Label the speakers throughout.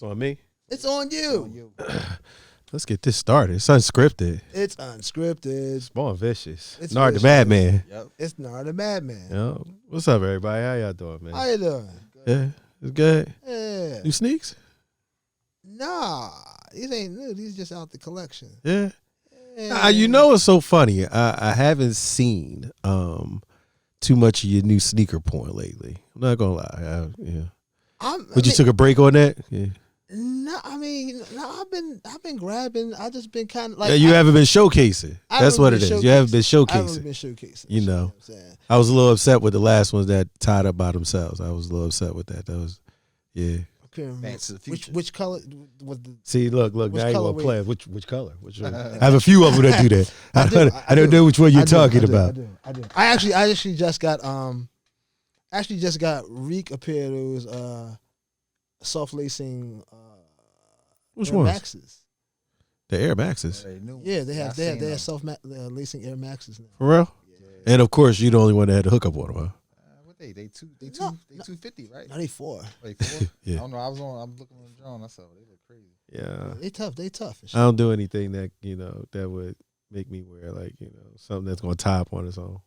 Speaker 1: On me?
Speaker 2: It's on you.
Speaker 1: Let's get this started. It's unscripted.
Speaker 2: It's unscripted.
Speaker 1: It's born vicious.
Speaker 2: It's
Speaker 1: Nard the
Speaker 2: vicious.
Speaker 1: Madman.
Speaker 2: Yep. It's Nard the Madman.
Speaker 1: Yo, what's up, everybody? How y'all doing, man?
Speaker 2: How you doing?
Speaker 1: Yeah, it's good.
Speaker 2: Yeah.
Speaker 1: New sneaks?
Speaker 2: Nah, these ain't new. These just out the collection.
Speaker 1: Yeah.
Speaker 2: Yeah.
Speaker 1: You know what's so funny? I haven't seen too much of your new sneaker porn lately. I'm not gonna lie. But you took a break on that? Yeah.
Speaker 2: No, I've been grabbing. I just been kind of like.
Speaker 1: Yeah, you haven't been showcasing. That's what it is. You haven't been showcasing.
Speaker 2: I haven't been showcasing.
Speaker 1: You know.
Speaker 2: What I'm saying?
Speaker 1: I was a little upset with the last ones that tied up by themselves. I was a little upset with that. That was, yeah.
Speaker 2: Okay, which color was the?
Speaker 1: See, look. Now you want to play. Which color?
Speaker 2: I
Speaker 1: have a few of them that do that. I don't know which one you're talking about.
Speaker 2: I do. I actually just got Reek a pair of those soft lacing
Speaker 1: which
Speaker 2: Air
Speaker 1: ones?
Speaker 2: Maxes.
Speaker 1: The Air Maxes.
Speaker 2: Yeah, they have soft lacing Air Maxes now.
Speaker 1: For real? Yeah. And of course, you're the only one that had to hook up on them, huh?
Speaker 3: What they 250, right?
Speaker 2: No, they 4.
Speaker 3: Wait, 4?
Speaker 1: Yeah.
Speaker 3: I don't know. I'm looking on the drone. I saw they look crazy.
Speaker 1: Yeah.
Speaker 2: They tough.
Speaker 1: I don't do anything that that would make me wear something that's gonna tie up on its own.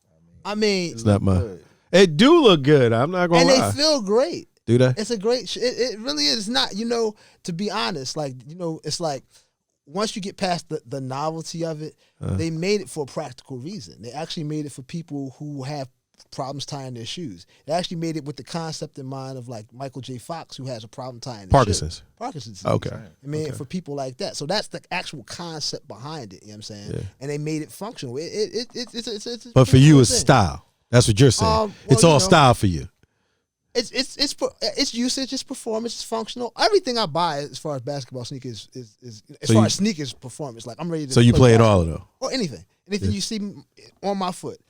Speaker 2: I mean,
Speaker 1: it's not my. It do look good. I'm not gonna lie.
Speaker 2: And they feel great.
Speaker 1: Do they?
Speaker 2: It's a great. It really is. Not to be honest. It's like once you get past the novelty of it, they made it for a practical reason. They actually made it for people who have problems tying their shoes. They actually made it with the concept in mind of like Michael J. Fox, who has a problem tying his
Speaker 1: Parkinson's.
Speaker 2: Parkinson's.
Speaker 1: Okay.
Speaker 2: I mean, for people like that. So that's the actual concept behind it. You know what I'm saying? Yeah. And they made it functional. It's
Speaker 1: but for you, it's style. That's what you're saying. It's all style for you.
Speaker 2: It's usage, it's performance, it's functional. Everything I buy as far as basketball sneakers is as far as sneakers performance. Like I'm ready to.
Speaker 1: So you play it all though,
Speaker 2: or anything you see on my foot,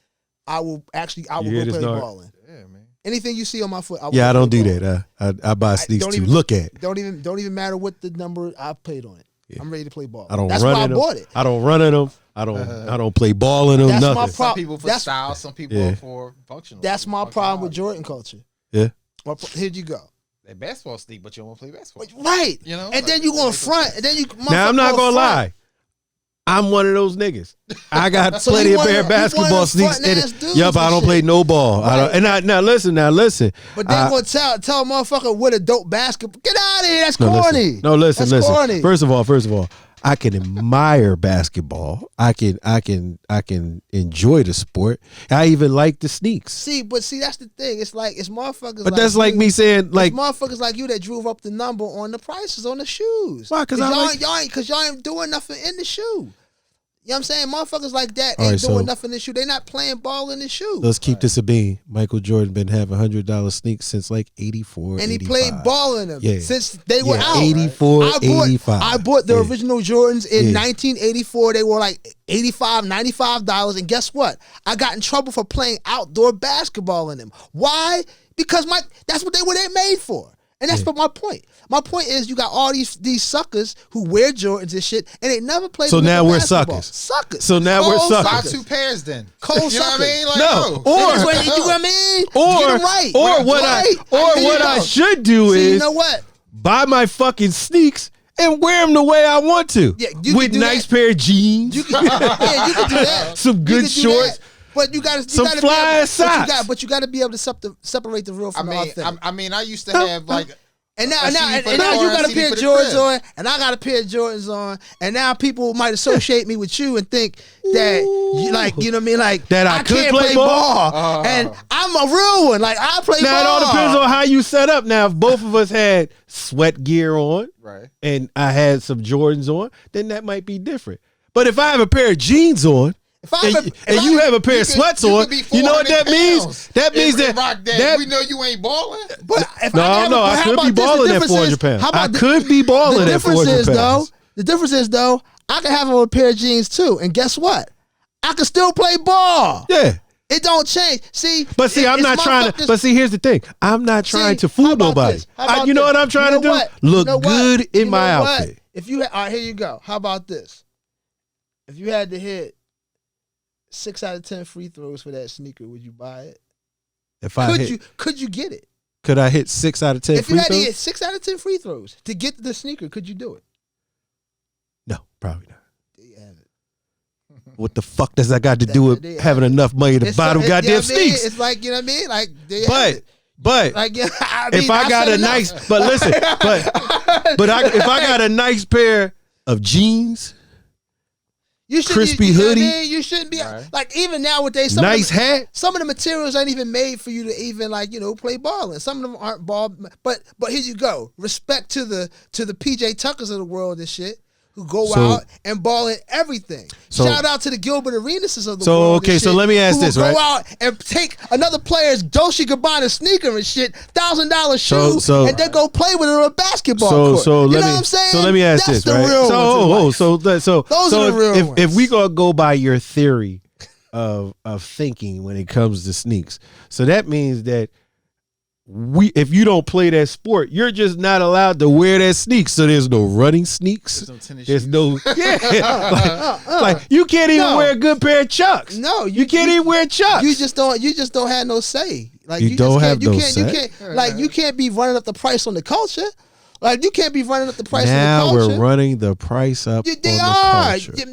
Speaker 2: I will go play balling. Yeah, man. Anything you see on my foot, I will.
Speaker 1: Yeah, I don't do that. I buy sneaks to look at.
Speaker 2: Don't even matter what the number I paid on it. Yeah. I'm ready to play ball.
Speaker 1: That's why I bought it. I don't run in them. I don't play ball in them.
Speaker 2: That's
Speaker 1: nothing.
Speaker 2: my problem.
Speaker 3: Some people for style, some people for functional.
Speaker 2: That's my problem with Jordan culture.
Speaker 1: Yeah.
Speaker 2: Here you go.
Speaker 3: That basketball sneak, but you don't play basketball.
Speaker 2: Right. And then you go in front, and then you.
Speaker 1: Now I'm not gonna lie. I'm one of those niggas. I got plenty of pair of basketball sneaks. Yup, I don't play no ball. Right. Now listen.
Speaker 2: But they gonna tell a motherfucker what a dope basketball. Get out of here. That's corny.
Speaker 1: Listen.
Speaker 2: Corny.
Speaker 1: First of all, I can admire basketball. I can enjoy the sport. I even like the sneaks.
Speaker 2: But that's the thing. It's motherfuckers.
Speaker 1: But that's like me saying like
Speaker 2: motherfuckers like you that drove up the number on the prices on the shoes.
Speaker 1: Why? Because
Speaker 2: y'all ain't doing nothing in the shoe. You know what I'm saying? Motherfuckers like that ain't doing nothing in the shoe. They not playing ball in the shoe.
Speaker 1: Let's keep this a bean. Michael Jordan been having $100 sneaks since like 84,
Speaker 2: and
Speaker 1: 85.
Speaker 2: he played ball in them since they were out.
Speaker 1: 84, 85.
Speaker 2: I bought the original Jordans in 1984. They were like $85, $95. And guess what? I got in trouble for playing outdoor basketball in them. Why? Because that's what they were made for. And that's my point. My point is you got all these suckers who wear Jordans and shit, and they never played.
Speaker 1: So now we're
Speaker 2: basketball.
Speaker 1: Suckers. So now we're suckers.
Speaker 3: Buy 2 pairs then.
Speaker 2: Cold
Speaker 3: you know
Speaker 2: suckers.
Speaker 3: what I mean? Like,
Speaker 1: no.
Speaker 2: You know what I mean?
Speaker 1: Or what I should do is
Speaker 2: you know what?
Speaker 1: Buy my fucking sneaks and wear them the way I want to.
Speaker 2: Yeah,
Speaker 1: with nice pair of jeans.
Speaker 2: You can do that.
Speaker 1: Some good shorts.
Speaker 2: But you got
Speaker 1: some fly socks.
Speaker 2: But you got to be able to separate the real from the authentic.
Speaker 3: I used to have like.
Speaker 2: And now you got a pair of Jordans on, and I got a pair of Jordans on, and now people might associate me with you and think that you know what I mean, like
Speaker 1: that I could
Speaker 2: can't play ball, and I'm a real one. Like I play ball.
Speaker 1: Now it all depends on how you set up. Now if both of us had sweat gear on,
Speaker 3: right,
Speaker 1: and I had some Jordans on, then that might be different. But if I have a pair of jeans on. And you have a pair of sweats on. You know what that means? That means that
Speaker 3: we know you ain't balling.
Speaker 2: But
Speaker 1: I could be balling at 400 pounds. I could be balling at 400 pounds.
Speaker 2: The difference is though, I can have on a pair of jeans too, and guess what? I can still play ball.
Speaker 1: Yeah.
Speaker 2: It don't change.
Speaker 1: I'm not trying to. But here's the thing. I'm not trying to fool nobody. You know what I'm trying to do? Look good in my outfit.
Speaker 2: All right, here you go. How about this? If you had to hit 6 out of 10 free throws for that sneaker, would you buy it?
Speaker 1: Could
Speaker 2: you get it?
Speaker 1: Could I hit 6 out of 10
Speaker 2: If you
Speaker 1: free
Speaker 2: had to
Speaker 1: throws?
Speaker 2: hit 6 out of 10 free throws to get the sneaker, could you do it?
Speaker 1: No, probably not.
Speaker 2: There you have it.
Speaker 1: What the fuck does that got to do with having enough money to buy them goddamn sneaks?
Speaker 2: It's like, you know what I mean? Like, there you have
Speaker 1: But
Speaker 2: it.
Speaker 1: like,
Speaker 2: yeah,
Speaker 1: if I got a nice, but listen, if I got a nice pair of jeans, crispy hoodie,
Speaker 2: you shouldn't be like, even nowadays.
Speaker 1: Nice hat.
Speaker 2: Some of the materials ain't even made for you to even play ball in. Some of them aren't ball. But here you go. Respect to the PJ Tuckers of the world and shit, who go out and ball in everything. Shout out to the Gilbert Arenases of the world.
Speaker 1: Okay, so let me ask this, right?
Speaker 2: Go out and take another player's Dolce & Gabbana sneaker and shit, $1,000 shoe, and then go play with it on a basketball court. You know what I'm saying?
Speaker 1: So let me ask
Speaker 2: That's
Speaker 1: this,
Speaker 2: the
Speaker 1: right?
Speaker 2: real ones in life.
Speaker 1: So
Speaker 2: those are the real ones.
Speaker 1: If we gonna go by your theory of thinking when it comes to sneaks, so that means that if you don't play that sport, you're just not allowed to wear that sneaks. So there's no running sneaks.
Speaker 3: There's no tennis
Speaker 1: There's
Speaker 3: shoes.
Speaker 1: no like you can't even wear a good pair of Chucks.
Speaker 2: No,
Speaker 1: you can't even wear Chucks.
Speaker 2: You just don't have no say. Like
Speaker 1: You don't have no say?
Speaker 2: You can't like you can't be running up the price on the culture. Like you can't be running up the price on the
Speaker 1: Now
Speaker 2: culture.
Speaker 1: we're running the price up.
Speaker 2: They
Speaker 1: on
Speaker 2: are.
Speaker 1: the culture.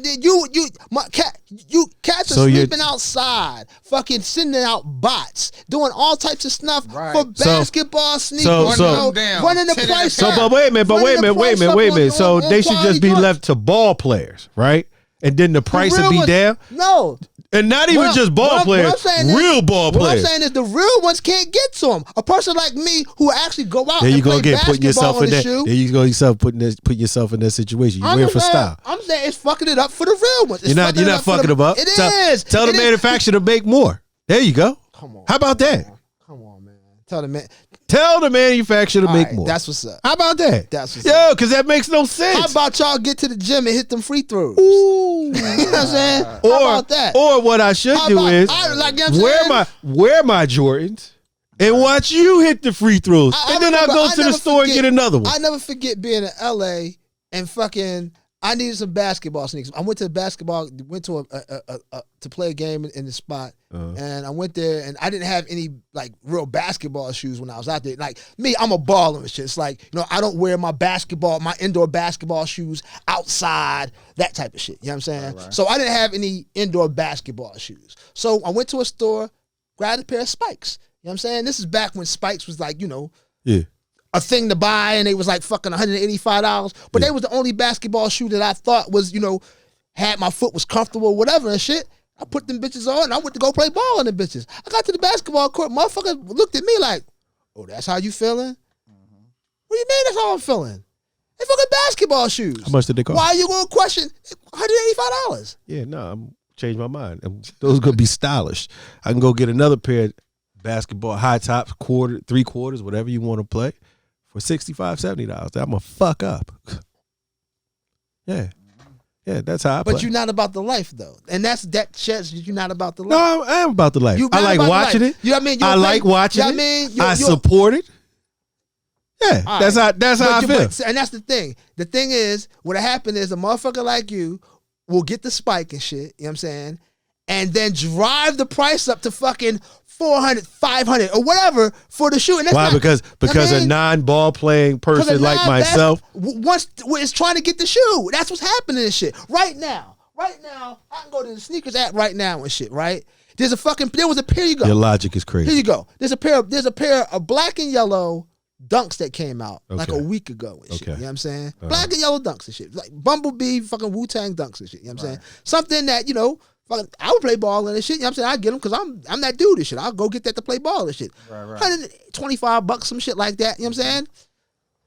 Speaker 2: Cats are
Speaker 1: So
Speaker 2: sleeping outside, fucking sending out bots, doing all types of stuff for basketball sneakers. Running the price
Speaker 1: So,
Speaker 2: up.
Speaker 1: but wait a minute. So they should just be left to ball players, right? And then the price would be down.
Speaker 2: No.
Speaker 1: And not even just ball players, real ball players.
Speaker 2: What I'm saying is the real ones can't get to them. A person like me who actually go out
Speaker 1: There you
Speaker 2: and
Speaker 1: go
Speaker 2: play
Speaker 1: again, putting yourself
Speaker 2: basketball
Speaker 1: in
Speaker 2: in the
Speaker 1: that.
Speaker 2: shoe.
Speaker 1: There you go, put yourself in that situation. You wear it for style.
Speaker 2: I'm saying it's fucking it up for the real ones.
Speaker 1: You're not fucking them up.
Speaker 2: It is.
Speaker 1: Tell the manufacturer to make more. There you go.
Speaker 2: Come on.
Speaker 1: How about that?
Speaker 2: Come on, man. Tell the man.
Speaker 1: Tell the manufacturer to make
Speaker 2: right,
Speaker 1: more.
Speaker 2: That's what's up.
Speaker 1: How about that?
Speaker 2: That's what's
Speaker 1: up. Because that makes no sense.
Speaker 2: How about y'all get to the gym and hit them free throws?
Speaker 1: Ooh.
Speaker 2: You know what I'm saying? How about that?
Speaker 1: Or what I should do is wear my Jordans and watch you hit the free throws. And then I'll go to the store and get another one.
Speaker 2: I never forget being in LA and fucking I needed some basketball sneakers. I went to to play a game in the spot, and I went there and I didn't have any like real basketball shoes when I was out there. Like me, I'm a baller and shit. It's like, I don't wear my indoor basketball shoes outside, that type of shit. You know what I'm saying? Right. So I didn't have any indoor basketball shoes. So I went to a store, grabbed a pair of Spikes. You know what I'm saying? This is back when Spikes was like, a thing to buy, and they was like fucking $185. But they was the only basketball shoe that I thought was, had my foot was comfortable, whatever and shit. I put them bitches on, and I went to go play ball on them bitches. I got to the basketball court, motherfucker looked at me like, oh, that's how you feeling? Mm-hmm. What do you mean that's how I'm feeling? They fucking basketball shoes.
Speaker 1: How much did they cost?
Speaker 2: Why are you going to question $185?
Speaker 1: Yeah, no, I'm changed my mind. Those are going to be stylish. I can go get another pair of basketball high tops, 3/4, whatever you want to play, for $65, $70. I'm going to fuck up. Yeah, that's how I play.
Speaker 2: But you're not about the life, though. And that says you're not about the life.
Speaker 1: No, I am about the life. I like watching it.
Speaker 2: You know what I mean?
Speaker 1: I like watching it. I support it. Yeah, right. That's how I feel.
Speaker 2: And that's the thing. The thing is, what'll happen is a motherfucker like you will get the Spike and shit, you know what I'm saying? And then drive the price up to fucking $400, $500, or whatever for the shoe. And that's
Speaker 1: why? Because a non-ball playing person like myself
Speaker 2: is trying to get the shoe. That's what's happening and shit. Right now, I can go to the sneakers app right now and shit, right? There was a pair, you go.
Speaker 1: Your logic is crazy.
Speaker 2: Here you go. There's a pair of black and yellow Dunks that came out like a week ago and shit. You know what I'm saying? Black and yellow Dunks and shit. Like Bumblebee fucking Wu-Tang Dunks and shit. You know what I'm saying? Something that, fucking, I would play ball and shit. You know what I'm saying? I get them because I'm that dude and shit. I'll go get that to play ball and shit. Right. $125, some shit like that. You know what I'm saying?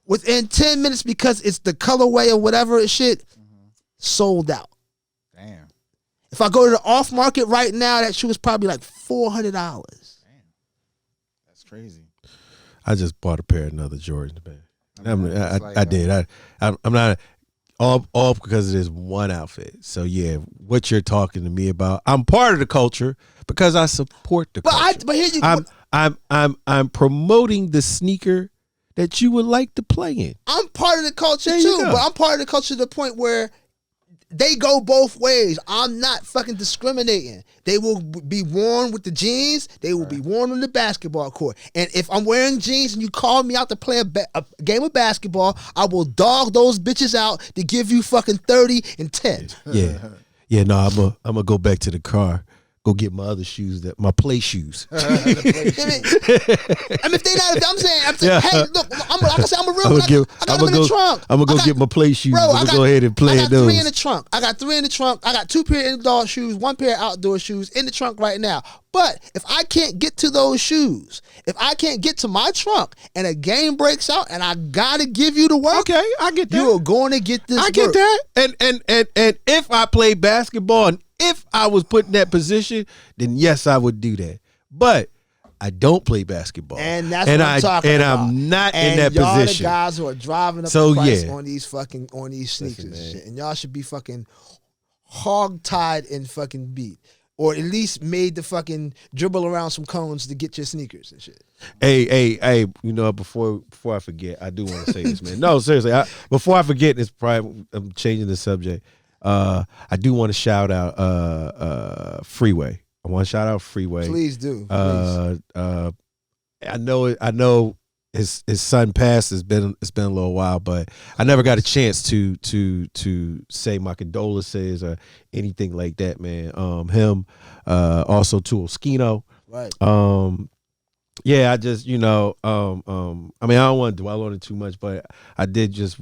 Speaker 2: Within 10 minutes, because it's the colorway or whatever and shit, sold out.
Speaker 3: Damn.
Speaker 2: If I go to the off market right now, that shoe is probably like $400. Damn.
Speaker 3: That's crazy.
Speaker 1: I just bought a pair of another Jordans, man. I did. I'm not all because of this one outfit. So yeah, what you're talking to me about, I'm part of the culture because I support the culture.
Speaker 2: But here you go.
Speaker 1: I'm promoting the sneaker that you would like to play in.
Speaker 2: I'm part of the culture too, but I'm part of the culture to the point where they go both ways. I'm not fucking discriminating. They will be worn with the jeans. They will be worn on the basketball court. And if I'm wearing jeans and you call me out to play a game of basketball, I will dog those bitches out to give you fucking 30 and 10.
Speaker 1: Yeah. No, I'm gonna go back to the car. Go get my other shoes, my play shoes.
Speaker 2: I mean, if they not, I'm saying, hey, look, like I said, I'm a real. I got them in the trunk.
Speaker 1: I'm gonna go get my play shoes. I'm gonna go ahead and play those.
Speaker 2: I got 3 in the trunk. I got 2 pair of indoor shoes, 1 pair of outdoor shoes in the trunk right now. But if I can't get to those shoes, if I can't get to my trunk and a game breaks out and I gotta give you the work,
Speaker 1: okay, I get that.
Speaker 2: You are going to get this.
Speaker 1: I get that. And if I play basketball and if I was put in that position, then yes, I would do that. But I don't play basketball,
Speaker 2: and that's what I'm talking about.
Speaker 1: I'm not in that
Speaker 2: y'all
Speaker 1: position.
Speaker 2: The guys who are driving up the price on these sneakers, and shit. And y'all should be fucking hog-tied and fucking beat. Or at least made to fucking dribble around some cones to get your sneakers and shit.
Speaker 1: Hey, you know, before I forget, I do want to say this, man. No, seriously, before I forget, I'm changing the subject. I do want to shout out Freeway. I want to shout out Freeway.
Speaker 2: Please do.
Speaker 1: I know his son passed. It's been a little while, but I never got a chance to say my condolences or anything like that, man. Him, also to Oskino.
Speaker 2: Right.
Speaker 1: Yeah, I just, I mean, I don't want to dwell on it too much, but I did just,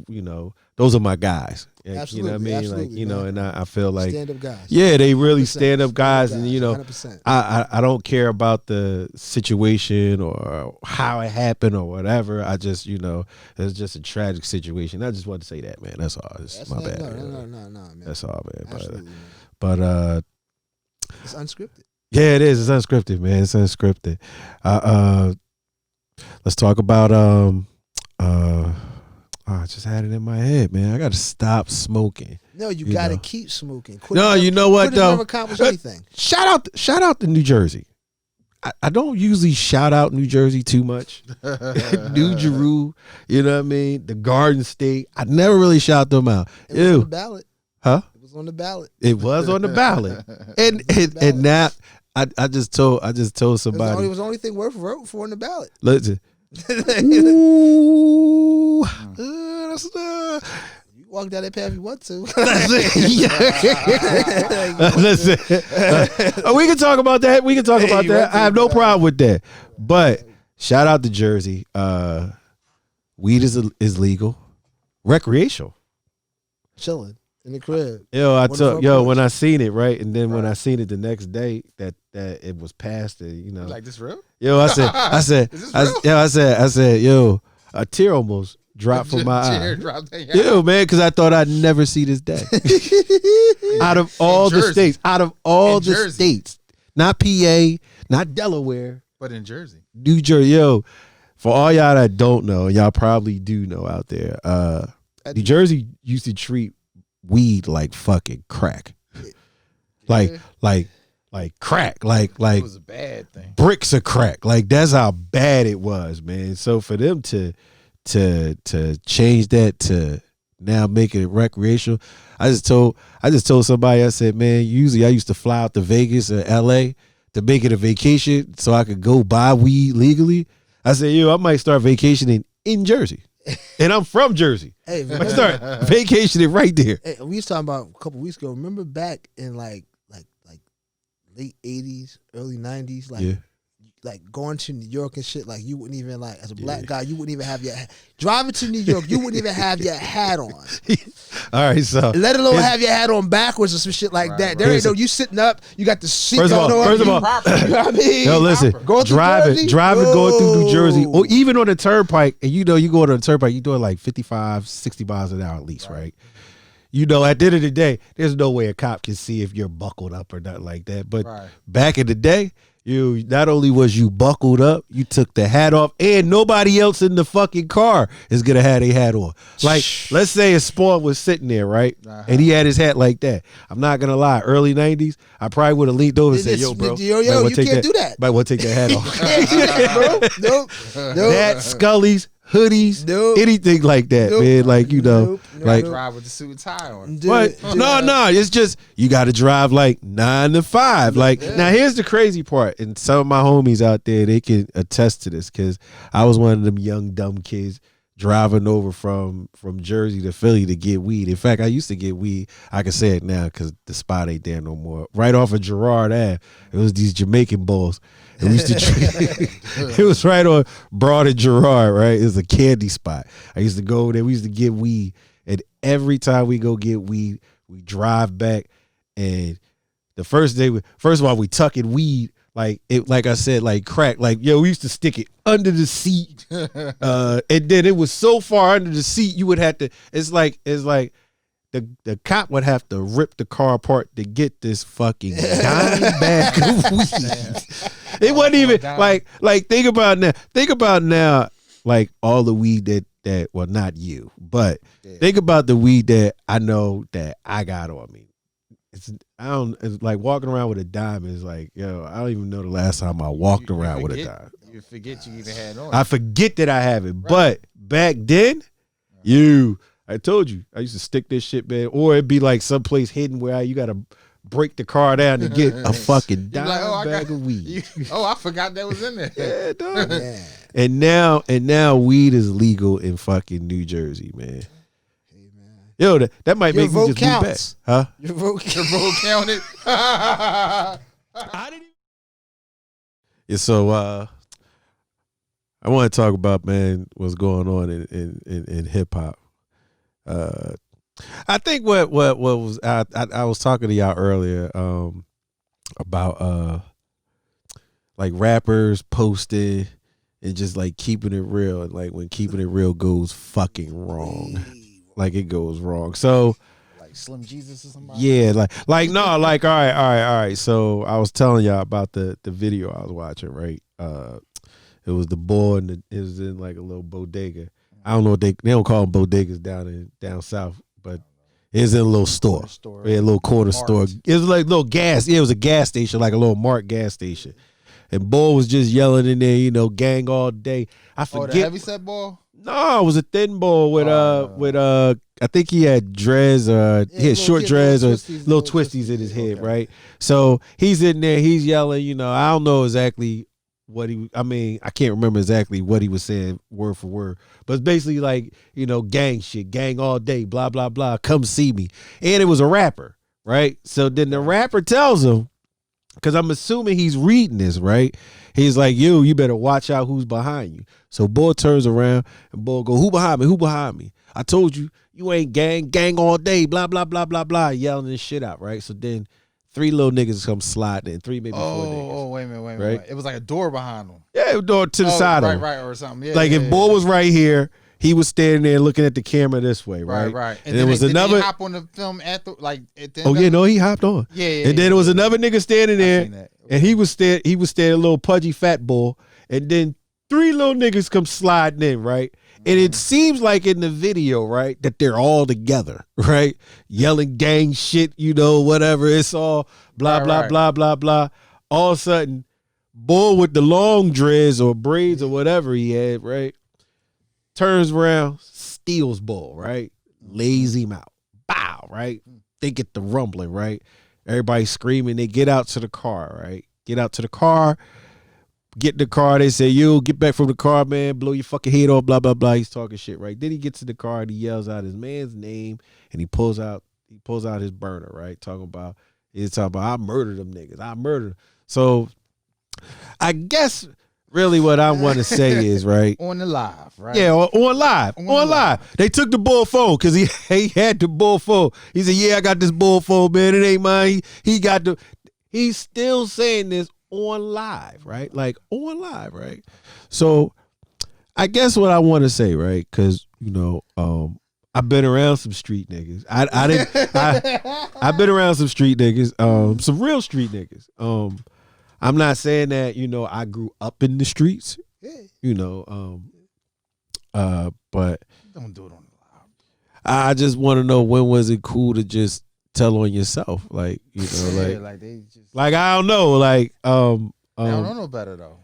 Speaker 1: those are my guys.
Speaker 2: Absolutely,
Speaker 1: you know what I mean? Like, and I feel like
Speaker 2: stand up guys.
Speaker 1: Yeah, they really stand up guys, and
Speaker 2: 100%.
Speaker 1: I don't care about the situation or how it happened or whatever. I just, it's just a tragic situation. I just wanted to say that, man. That's all. That's my bad.
Speaker 2: No, man.
Speaker 1: That's all, man.
Speaker 2: Absolutely, man.
Speaker 1: But
Speaker 2: it's unscripted.
Speaker 1: Yeah, it is. It's unscripted, man. It's unscripted. Let's talk about I just had it in my head, man. I got to stop smoking.
Speaker 2: No, you got to keep smoking.
Speaker 1: You know what though?
Speaker 2: Never accomplish anything.
Speaker 1: Shout out to New Jersey. I don't usually shout out New Jersey too much. New Jeru, you know what I mean? The Garden State. I never really shout them out.
Speaker 2: It was on the ballot.
Speaker 1: Huh?
Speaker 2: It was on the ballot.
Speaker 1: It was on the ballot. and now I just told somebody.
Speaker 2: It was the only thing worth voting for on the ballot.
Speaker 1: Listen. Ooh,
Speaker 2: you walk down that path if you want to.
Speaker 1: Listen, we can talk about that. I have no problem with that. But shout out to Jersey. Weed is legal, recreational,
Speaker 2: chilling in the crib.
Speaker 1: When I seen it, right, and then when I seen it the next day that it was passed,
Speaker 3: like this real?
Speaker 1: I said, a tear almost dropped from my eye. Man, because I thought I'd never see this day. Out of all the states, not PA, not Delaware,
Speaker 3: but in Jersey,
Speaker 1: New Jersey. For all y'all that don't know, y'all probably do know out there. New Jersey used to treat weed like fucking crack, like crack, like
Speaker 3: it was a bad thing.
Speaker 1: Bricks of crack, like that's how bad it was, man. So for them to change that to now making it recreational, I just told somebody, I said, man, usually I used to fly out to Vegas or LA to make it a vacation so I could go buy weed legally. I said, I might start vacationing in Jersey. And I'm from Jersey.
Speaker 2: Hey,
Speaker 1: I start vacationing right there.
Speaker 2: Hey, we was talking about a couple weeks ago. Remember back in like late 80s, early 90s, like going to New York and shit, like you wouldn't even, like, as a black guy, you wouldn't even have your driving to New York, you wouldn't even have your hat on.
Speaker 1: All right, so
Speaker 2: let alone have your hat on backwards or some shit like that. There ain't no, you sitting up, you got the seat
Speaker 1: First of all,
Speaker 2: you know what I mean?
Speaker 1: Yo, listen, driving going through New Jersey, or even on the turnpike, and you go on the turnpike, you doing like 55, 60 miles an hour at least, right? At the end of the day, there's no way a cop can see if you're buckled up or nothing like that. But back in the day, you not only was you buckled up, you took the hat off, and nobody else in the fucking car is gonna have their hat on. Like, let's say a Spawn was sitting there, right, and he had his hat like that. I'm not gonna lie, early '90s, I probably would have leaned over and said, "Yo, bro,
Speaker 2: you can't do that.
Speaker 1: Might want to take that hat off."
Speaker 2: You can't do that, bro. Nope.
Speaker 1: That Scully's hoodies,
Speaker 2: Nope.
Speaker 1: anything like that,
Speaker 2: Nope.
Speaker 1: man. Like, you know,
Speaker 2: Nope.
Speaker 1: like,
Speaker 3: drive with the suit and tie on.
Speaker 1: what? No, it's just you got to drive like 9 to 5. Like, now here's the crazy part, and some of my homies out there, they can attest to this, because I was one of them young dumb kids driving over from Jersey to Philly to get weed. In fact, I used to get weed. I can say it now because the spot ain't there no more. Right off of Girard Ave, it was these Jamaican bulls. And we used to it was right on Broad and Girard, right? It was a candy spot. I used to go over there. We used to get weed, and every time we go get weed, we drive back, and the first day, first of all, we tucking weed. Like I said, like crack. Like, yo, we used to stick it under the seat, and then it was so far under the seat you would have to. It's like the cop would have to rip the car apart to get this fucking dime bag of weed. It wasn't even like think about now. Think about now, like all the weed that well, not you, but think about the weed that I know that I got on me. It's like walking around with a dime is like, yo, I don't even know the last time I walked around with a dime.
Speaker 3: You forget you even had on.
Speaker 1: I forget that I have it.
Speaker 3: Right.
Speaker 1: But back then, I told you, I used to stick this shit, man. Or it'd be like someplace hidden where you gotta break the car down to get a fucking dime bag of weed.
Speaker 3: I forgot that was in there.
Speaker 1: Yeah, dog.
Speaker 2: Yeah.
Speaker 1: And now weed is legal in fucking New Jersey, man. Yo, that might
Speaker 2: Your
Speaker 1: make me
Speaker 2: vote
Speaker 1: just
Speaker 2: counts.
Speaker 1: move back. Huh?
Speaker 2: Your vote
Speaker 3: Your vote counted.
Speaker 1: I didn't even. Yeah, so I want to talk about, man, what's going on in hip hop. I think what was I was talking to y'all earlier about like rappers posting and just like keeping it real, and like when keeping it real goes fucking wrong. Like it goes wrong. So
Speaker 3: Like Slim Jesus or somebody.
Speaker 1: yeah, like no, like all right. So I was telling y'all about the video I was watching, right? It was the boy and it was in like a little bodega. I don't know what they don't call them bodegas down south, but it was in a little store. Yeah, a little corner store. It was like a little gas. Yeah, it was a gas station, like a little Mart gas station. And boy was just yelling in there, you know, gang all day. I forget.
Speaker 3: The heavyset ball.
Speaker 1: No, it was a thin ball with I think he had dreads he had short dreads or little twisties in his head, right? So he's in there, he's yelling, you know, I don't know exactly I can't remember exactly what he was saying word for word, but it's basically like, you know, gang shit, gang all day, blah, blah, blah, come see me. And it was a rapper, right? So then the rapper tells him, because I'm assuming he's reading this, right? He's like, you better watch out who's behind you. So boy turns around and boy go, who behind me? Who behind me? I told you, you ain't gang all day, blah, blah, blah, blah, blah, yelling this shit out, right? So then 3 little niggas come sliding in, 3 maybe 4 niggas.
Speaker 3: Oh, wait a minute. It was like a door behind them.
Speaker 1: Yeah, door to the side of him.
Speaker 3: Right, or something. Yeah,
Speaker 1: like if boy was right here, he was standing there looking at the camera this way, right?
Speaker 3: Right.
Speaker 1: And there was another.
Speaker 3: Did he hop on the film at the
Speaker 1: he hopped on.
Speaker 3: Yeah.
Speaker 1: And then there was another nigga standing there,
Speaker 3: Okay.
Speaker 1: and he was standing a little pudgy fat bull, and then 3 little niggas come sliding in, right? And it seems like in the video, right, that they're all together, right? Yelling gang shit, you know, whatever. It's all blah, blah, blah, blah, blah. All of a sudden, boy with the long dreads or braids or whatever he had, right, turns around, steals ball, right? Lays him out. Bow, right? They get the rumbling, right? Everybody screaming. They get out to the car, right? Get out to the car. Get in the car. They say, yo, get back from the car, man. Blow your fucking head off, blah, blah, blah. He's talking shit, right? Then he gets to the car and he yells out his man's name and he pulls out his burner, right? He's talking about, I murdered them niggas. I murdered them. So I guess really what I want to say is, right?
Speaker 3: On the live, right?
Speaker 1: Yeah, on live. They took the bull phone because he had the bull phone. He said, yeah, I got this bull phone, man. It ain't mine. He's still saying this on live, right? Like on live, right? So I guess what I want to say, right? Because, you know, I've been around some street niggas. I've been around some street niggas, some real street niggas. I'm not saying that, you know, I grew up in the streets, you know, but
Speaker 3: Don't do it on the live.
Speaker 1: I just want to know, when was it cool to just tell on yourself? Like, you know,
Speaker 3: Like they just
Speaker 1: like I don't know, like
Speaker 3: they don't know no better though.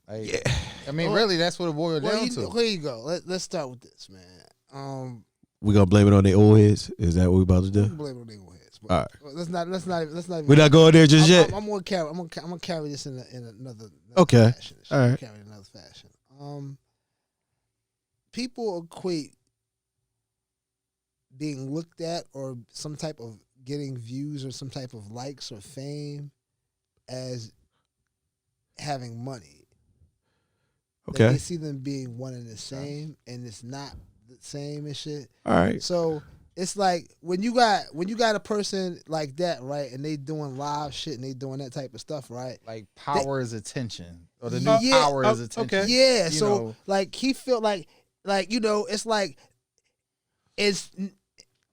Speaker 3: Like,
Speaker 1: Yeah.
Speaker 3: I mean, really, that's what it boiled down to.
Speaker 2: Here you go. Let's start with this, man.
Speaker 1: We gonna blame it on their old heads? Is that what we about to
Speaker 2: We
Speaker 1: do?
Speaker 2: can blame it on their heads. But
Speaker 1: All right.
Speaker 2: Let's not even.
Speaker 1: We're not going there just yet.
Speaker 2: I'm gonna carry this in another
Speaker 1: Okay.
Speaker 2: fashion.
Speaker 1: All right.
Speaker 2: Carry it in another fashion. People equate being looked at or some type of getting views or some type of likes or fame as having money. Like,
Speaker 1: Okay.
Speaker 2: they see them being one and the same, and it's not the same and shit.
Speaker 1: All right.
Speaker 2: So it's like when you got a person like that, right, and they doing live shit and they doing that type of stuff, right?
Speaker 3: Like power is attention, or the new
Speaker 2: Yeah,
Speaker 3: power is attention.
Speaker 1: okay.
Speaker 2: Yeah.
Speaker 3: You
Speaker 2: So
Speaker 3: know.
Speaker 2: like he felt like it's like it's.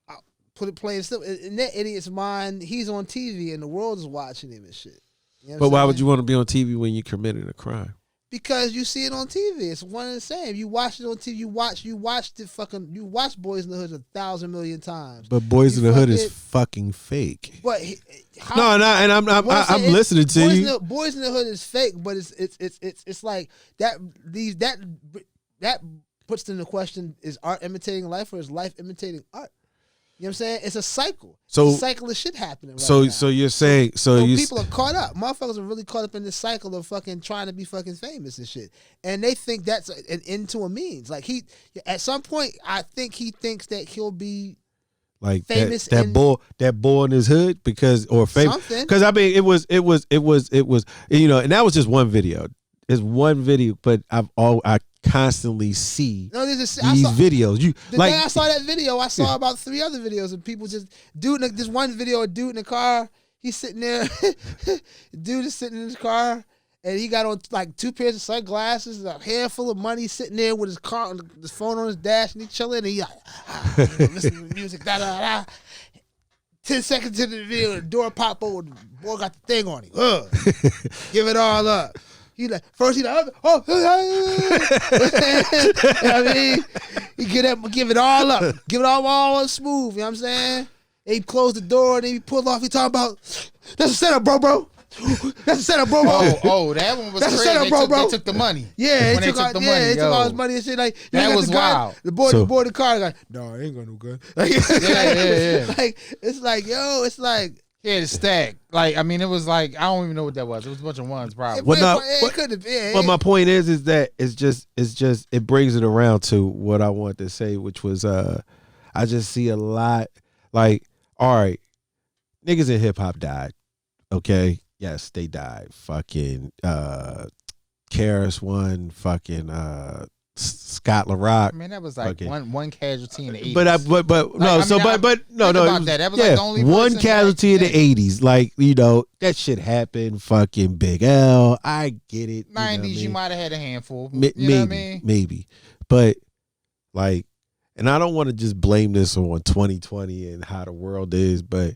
Speaker 2: I'll put it plain and simple. In that idiot's mind, he's on TV and the world is watching him and shit. You know what
Speaker 1: But
Speaker 2: I'm
Speaker 1: why
Speaker 2: saying?
Speaker 1: would you want to be on TV when you committed a crime?
Speaker 2: Because you see it on TV. It's one and the same. You watch it on TV. You watch Boys in the Hood 1,000 million times.
Speaker 1: But Boys in
Speaker 2: You
Speaker 1: the Hood is
Speaker 2: fucking-
Speaker 1: fucking fake.
Speaker 2: But
Speaker 1: No, and I'm listening to you.
Speaker 2: Boys in the Hood is fake, but it's like that. That puts into question: is art imitating life, or is life imitating art? You know what I'm saying? It's a cycle.
Speaker 1: So-
Speaker 2: It's a cycle of shit happening. Right
Speaker 1: So
Speaker 2: now.
Speaker 1: so you're saying
Speaker 2: So
Speaker 1: you
Speaker 2: people are caught up. Motherfuckers are really caught up in this cycle of fucking trying to be fucking famous and shit. And they think that's an end to a means. Like at some point, I think he thinks that he'll be
Speaker 1: like
Speaker 2: famous
Speaker 1: that
Speaker 2: and-
Speaker 1: boy in his hood famous
Speaker 2: something.
Speaker 1: because I mean it was and that was just one video. It's one video, but I constantly see
Speaker 2: No, there's
Speaker 1: these videos. You
Speaker 2: The
Speaker 1: like
Speaker 2: day I saw that video, I saw about 3 other videos of people just this one video, a dude in the car. He's sitting there. Dude is sitting in his car, and he got on like 2 pairs of sunglasses, a handful of money, sitting there with his phone on his dash, and he chilling. And he like, listening to the music. Da da da. 10 seconds into the video, the door pop open. The boy got the thing on him. Give it all up. He like first he like you know what I mean, he give it all up, give it all up smooth. You know what I'm saying? And he closed the door and then he pulled off. He talking about that's a setup, bro. That's a setup, bro.
Speaker 3: Oh, that one was
Speaker 2: That's a
Speaker 3: crazy.
Speaker 2: setup, bro.
Speaker 3: They took the money.
Speaker 2: Yeah,
Speaker 3: when they took the money,
Speaker 2: they took all his money and shit. Like you
Speaker 3: That
Speaker 2: got
Speaker 3: was
Speaker 2: the gun.
Speaker 3: wild.
Speaker 2: The boy in the car like, no, I ain't got no gun. Like,
Speaker 3: Yeah.
Speaker 2: like it's like it's like.
Speaker 3: Yeah, the stack. Like, I mean, it was like I don't even know what that was. It was a bunch of ones, probably.
Speaker 2: It could have been.
Speaker 1: But my point is that it's just it brings it around to what I wanted to say, which was I just see a lot like, all right, niggas in hip hop died. Okay. Yes, they died. Fucking Karis won, fucking Scott LaRock.
Speaker 3: I mean, that was like one casualty in the 80s.
Speaker 1: But no,
Speaker 3: Like,
Speaker 1: so
Speaker 3: I mean,
Speaker 1: but no,
Speaker 3: think
Speaker 1: it
Speaker 3: about
Speaker 1: was,
Speaker 3: that. That was, like, the only
Speaker 1: one
Speaker 3: person
Speaker 1: casualty
Speaker 3: back
Speaker 1: in the 80s. Like, you know, that shit happened. Fucking Big L. I get it.
Speaker 3: 90s, you might have had a handful.
Speaker 1: Maybe,
Speaker 3: You know what I mean?
Speaker 1: maybe. But like, and I don't want to just blame this on 2020 and how the world is, but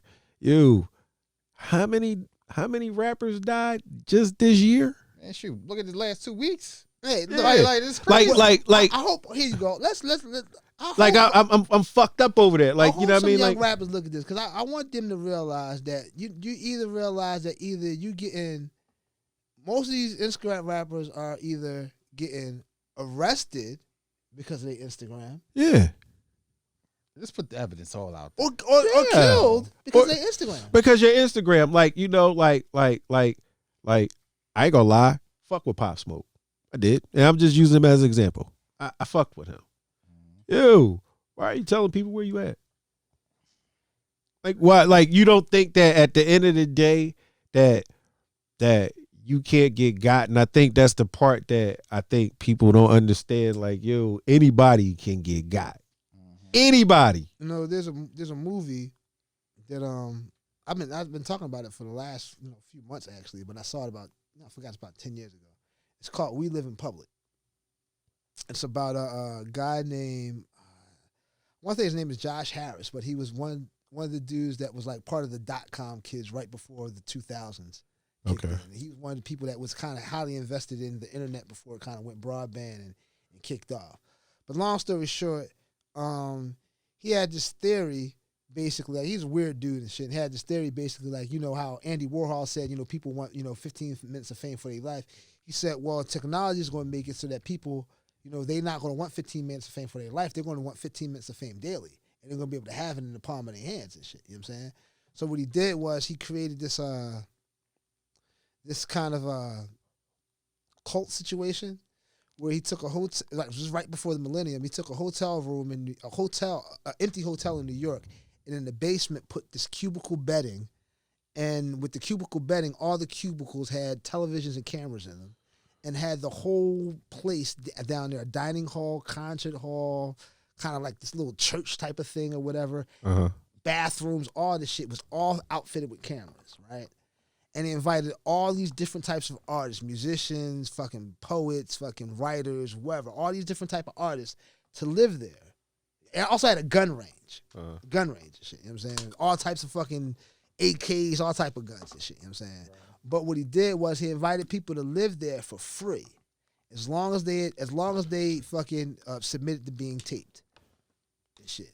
Speaker 1: how many rappers died just this year?
Speaker 3: Man, shoot, look at the last 2 weeks.
Speaker 2: Hey, look,
Speaker 3: Like it's crazy.
Speaker 1: Like
Speaker 2: I hope here you go. Let's
Speaker 1: I'm fucked up over that. Like, you know what I mean?
Speaker 2: Young
Speaker 1: Like,
Speaker 2: rappers look at this because I want them to realize that you either realize that either you getting most of these Instagram rappers are either getting arrested because of their Instagram
Speaker 1: yeah,
Speaker 3: Let's put the evidence all out.
Speaker 2: or killed because of their Instagram.
Speaker 1: because your Instagram, like, you know, like I ain't gonna lie, fuck with Pop Smoke. I did, and I'm just using him as an example. I fucked with him. Yo, why are you telling people where you at? Like, why? Like, you don't think that at the end of the day that you can't get got? And I think that's the part that I think people don't understand. Like, yo, anybody can get got. Anybody.
Speaker 2: You know, there's a movie that I've been talking about it for the last few months actually, but I saw it I forgot it's about 10 years ago. It's called We Live in Public. It's about a guy named I want to say his name is Josh Harris, but he was one of the dudes that was like part of the .com kids right before the 2000s.
Speaker 1: Okay.
Speaker 2: He was one of the people that was kind of highly invested in the internet before it kind of went broadband and kicked off. But long story short, he had this theory basically, like, he's a weird dude and shit, and had this theory basically like, how Andy Warhol said, people want, 15 minutes of fame for their life. he said, well, technology is going to make it so that people, they're not going to want 15 minutes of fame for their life. They're going to want 15 minutes of fame daily. And they're going to be able to have it in the palm of their hands and shit. You know what I'm saying? So what he did was he created this kind of cult situation where he took a hotel, like just right before the millennium, he took a hotel room an empty hotel in New York, and in the basement put this cubicle bedding. And with the cubicle bedding, all the cubicles had televisions and cameras in them, and had the whole place down there, a dining hall, concert hall, kind of like this little church type of thing or whatever. Bathrooms, all this shit was all outfitted with cameras, right? And he invited all these different types of artists, musicians, fucking poets, fucking writers, whoever, all these different type of artists to live there. And also had a gun range. Gun range and shit, you know what I'm saying? All types of fucking AKs, all type of guns and shit, you know what I'm saying? Right. But what he did was he invited people to live there for free, as long as they fucking submitted to being taped and shit.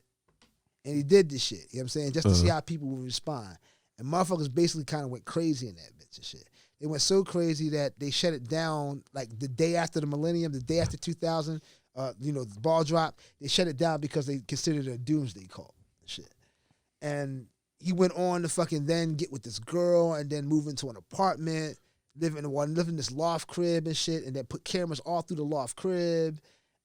Speaker 2: And he did this shit, you know what I'm saying, just to see how people would respond. And motherfuckers basically kind of went crazy in that bitch and shit. They went so crazy that they shut it down like the day after the millennium, the day after 2000, the ball drop. They shut it down because they considered it a doomsday call and shit. And he went on to fucking then get with this girl and then move into an apartment, live in this loft crib and shit, and then put cameras all through the loft crib,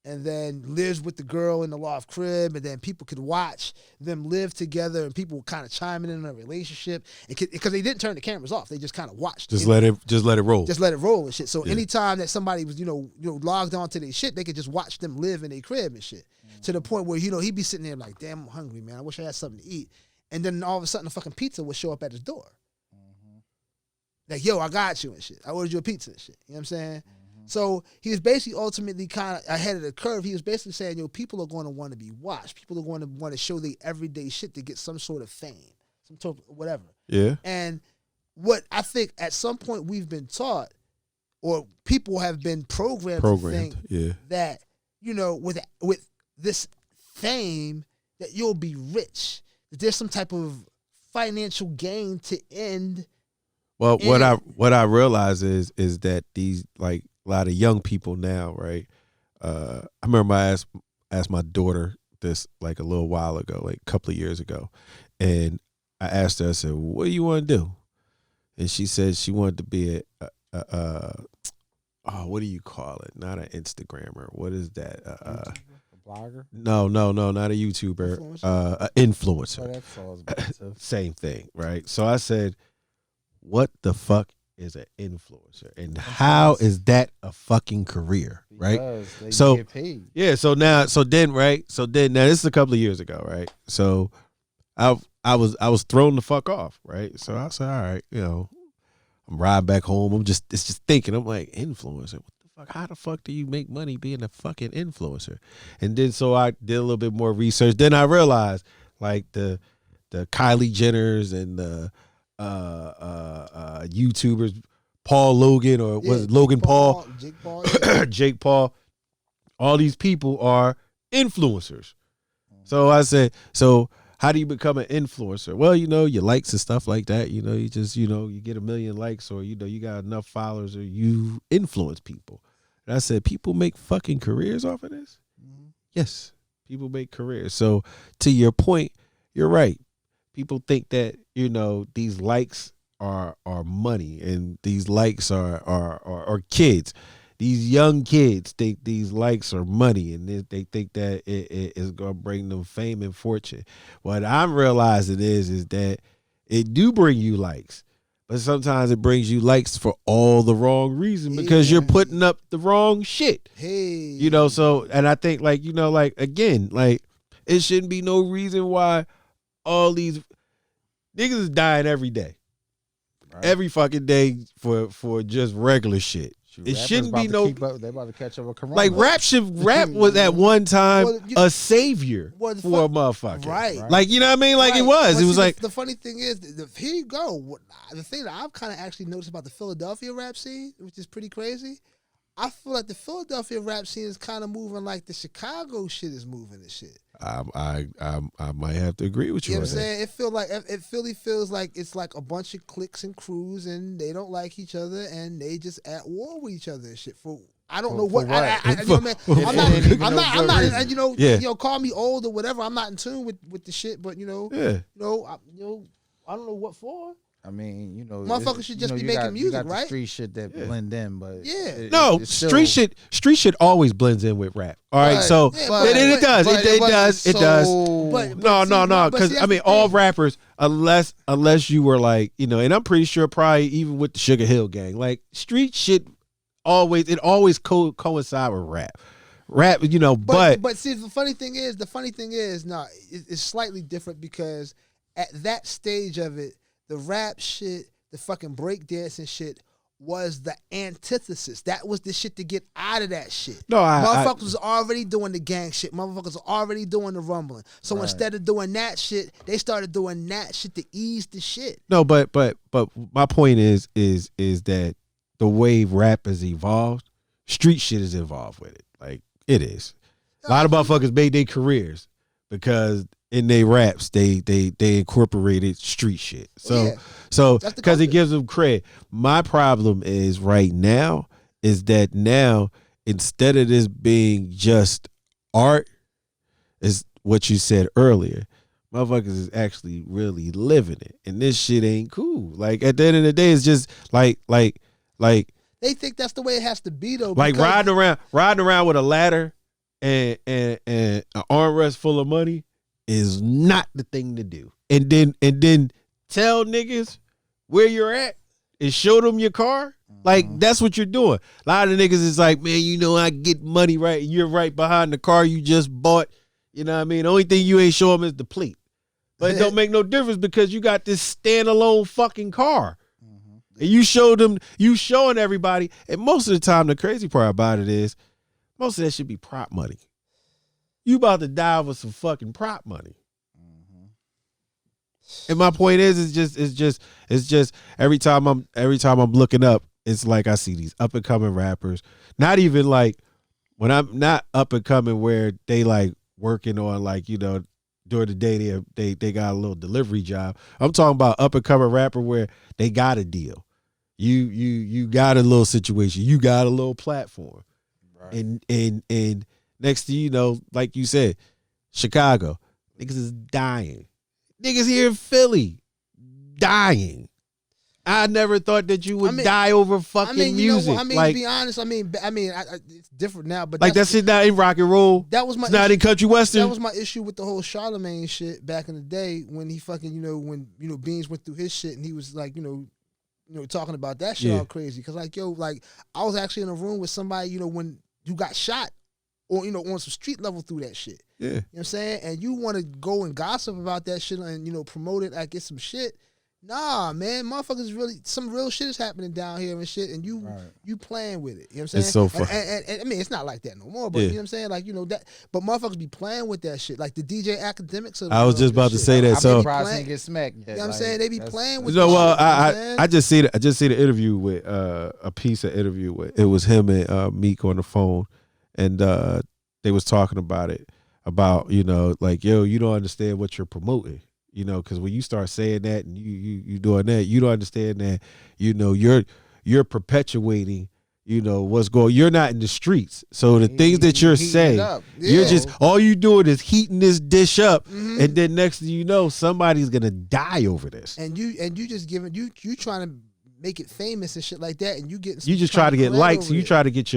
Speaker 2: and then lives with the girl in the loft crib, and then people could watch them live together, and people were kind of chiming in on a relationship, because they didn't turn the cameras off, they just kind of watched.
Speaker 1: Just let it roll.
Speaker 2: Just let it roll and shit. So anytime that somebody was logged on to their shit, they could just watch them live in their crib and shit, to the point where he'd be sitting there like, damn, I'm hungry, man. I wish I had something to eat. And then all of a sudden, a fucking pizza would show up at his door. Like, yo, I got you and shit. I ordered you a pizza and shit. You know what I'm saying? So he was basically ultimately kind of ahead of the curve. He was basically saying, people are going to want to be watched. People are going to want to show their everyday shit to get some sort of fame, some sort of whatever.
Speaker 1: Yeah.
Speaker 2: And what I think at some point we've been taught, or people have been programmed to think that, with this fame, that you'll be rich, that there's some type of financial gain to end.
Speaker 1: Well, what I realize is that these, like, a lot of young people now, right? I remember I asked my daughter this like a little while ago, like a couple of years ago, and I asked her, I said, "What do you want to do?" And she said she wanted to be what do you call it? Not an Instagrammer. What is that?
Speaker 3: A blogger?
Speaker 1: No, not a YouTuber. An influencer. Same thing, right? So I said, what the fuck is an influencer, and how is that a fucking career, right?
Speaker 3: They
Speaker 1: so
Speaker 3: get paid.
Speaker 1: Yeah, so now this is a couple of years ago, right? So I was thrown the fuck off, right? So I said, all right, I'm riding back home. It's just thinking, I'm like, influencer, what the fuck? How the fuck do you make money being a fucking influencer? And then so I did a little bit more research. Then I realized, like, the Kylie Jenners and the YouTubers, Paul Logan, or was it Logan Paul?
Speaker 2: Jake Paul.
Speaker 1: Jake Paul. All these people are influencers. So I said, so how do you become an influencer? Well, your likes and stuff like that. You just, you get 1 million likes, or, you got enough followers, or you influence people. And I said, people make fucking careers off of this? Yes, people make careers. So to your point, you're right. People think that, these likes are money, and these likes are kids. These young kids think these likes are money, and they think that it is going to bring them fame and fortune. What I'm realizing is that it do bring you likes, but sometimes it brings you likes for all the wrong reason, because you're putting up the wrong shit. So, and I think, again, it shouldn't be no reason why all these niggas is dying every day. Right. Every fucking day for just regular shit. It shouldn't be no.
Speaker 3: They're about to catch up with Corona.
Speaker 1: Like rap was at one time a savior for a motherfucker.
Speaker 2: Right.
Speaker 1: Like, you know what I mean? Like, it was.
Speaker 2: But
Speaker 1: it was like
Speaker 2: the funny thing is, here you go. The thing that I've kind of actually noticed about the Philadelphia rap scene, which is pretty crazy. I feel like the Philadelphia rap scene is kind of moving like the Chicago shit is moving and shit.
Speaker 1: I might have to agree with you.
Speaker 2: You know
Speaker 1: on
Speaker 2: what I'm
Speaker 1: that.
Speaker 2: saying? It feel like Philly feels like it's like a bunch of cliques and crews, and they don't like each other, and they just at war with each other and shit. I don't know what.
Speaker 3: For what?
Speaker 2: You know what I mean? I'm not. You know,
Speaker 1: Yeah.
Speaker 2: you know, call me old or whatever. I'm not in tune with the shit, but
Speaker 1: Yeah.
Speaker 2: I don't know what for.
Speaker 3: I mean, you know,
Speaker 2: Motherfuckers should just be
Speaker 3: you
Speaker 2: making
Speaker 3: got,
Speaker 2: music,
Speaker 3: you got
Speaker 2: right?
Speaker 3: The street shit that blend in, but
Speaker 2: Yeah.
Speaker 1: No,
Speaker 3: it's
Speaker 1: street
Speaker 3: still,
Speaker 1: shit always blends in with rap. All right, so it does. It does.
Speaker 2: But
Speaker 1: No,
Speaker 2: but
Speaker 1: because
Speaker 2: see,
Speaker 1: I
Speaker 2: that's
Speaker 1: mean,
Speaker 2: the
Speaker 1: all
Speaker 2: thing.
Speaker 1: rappers, unless you were like, you know, and I'm pretty sure probably even with the Sugar Hill Gang, like street shit always coincide with rap, you know. But
Speaker 2: see, the funny thing is, no, it's slightly different because at that stage of it, the rap shit, the fucking breakdancing shit was the antithesis. That was the shit to get out of that shit.
Speaker 1: No,
Speaker 2: motherfuckers was already doing the gang shit. Motherfuckers was already doing the rumbling. So
Speaker 3: Right.
Speaker 2: instead of doing that shit, they started doing that shit to ease the shit.
Speaker 1: no, but my point is that the way rap has evolved, street shit is involved with it. Like it is. A lot of motherfuckers made their careers because in their raps they incorporated street shit. So
Speaker 2: Yeah.
Speaker 1: so
Speaker 2: That's the
Speaker 1: because it
Speaker 2: culture.
Speaker 1: gives them credit. My problem is right now is that now instead of this being just art, is what you said earlier. Motherfuckers is actually really living it, and this shit ain't cool. Like at the end of the day, it's just like
Speaker 2: They think that's the way it has to be though.
Speaker 1: like
Speaker 2: because-
Speaker 1: riding around with a ladder and an armrest full of money is not the thing to do. And then tell niggas where you're at and show them your car. Like that's what you're doing. A lot of niggas is like, man, you know, I get money right. You're right behind the car you just bought. You know what I mean? The only thing you ain't show them is the plate. But it don't make no difference because you got this standalone fucking car. And you showing everybody. And most of the time, the crazy part about it is most of that should be prop money. You about to die over some fucking prop money. And my point is, it's just every time I'm looking up, it's like I see these up and coming rappers. Not even like when I'm not up and coming where they like working on like, you know, during the day they got a little delivery job. I'm talking about up and coming rapper where they got a deal. You got a little situation. You got a little platform. Right. And next thing you know, like you said, Chicago, niggas is dying. Niggas here in Philly, dying. I never thought that you would die over fucking music.
Speaker 2: To be honest, it's different now. But
Speaker 1: like that shit not in rock and roll.
Speaker 2: That was my
Speaker 1: it's not in country western.
Speaker 2: That was my issue with the whole Charlemagne shit back in the day when he fucking, when Beans went through his shit and he was like, talking about that shit all crazy. Cause like, I was actually in a room with somebody, when you got shot or, on some street level through that shit.
Speaker 1: Yeah.
Speaker 2: You know what I'm saying? And you want to go and gossip about that shit and, promote it, like get some shit. Nah, man, motherfuckers really, some real shit is happening down here and shit, and you playing with it. You know what I'm saying?
Speaker 1: It's so fun.
Speaker 2: And I mean, it's not like that no more, but you know what I'm saying? Like, that, but motherfuckers be playing with that shit. Like the DJ Academics.
Speaker 1: I was just about to say that. So,
Speaker 3: surprised get smacked.
Speaker 2: You know what I'm saying? They be playing with
Speaker 1: well,
Speaker 2: shit,
Speaker 1: I just see the interview with, a piece of interview with, it was him and Meek on the phone, and they was talking about it, about, like, yo, you don't understand what you're promoting. Because when you start saying that and you doing that, you don't understand that, you're perpetuating, what's going. You're not in the streets, so the things that you're saying, you're just all you doing is heating this dish up, and then next thing you know, somebody's gonna die over this.
Speaker 2: And you just giving you trying to make it famous and shit like that, and you
Speaker 1: just try to get likes. You try to get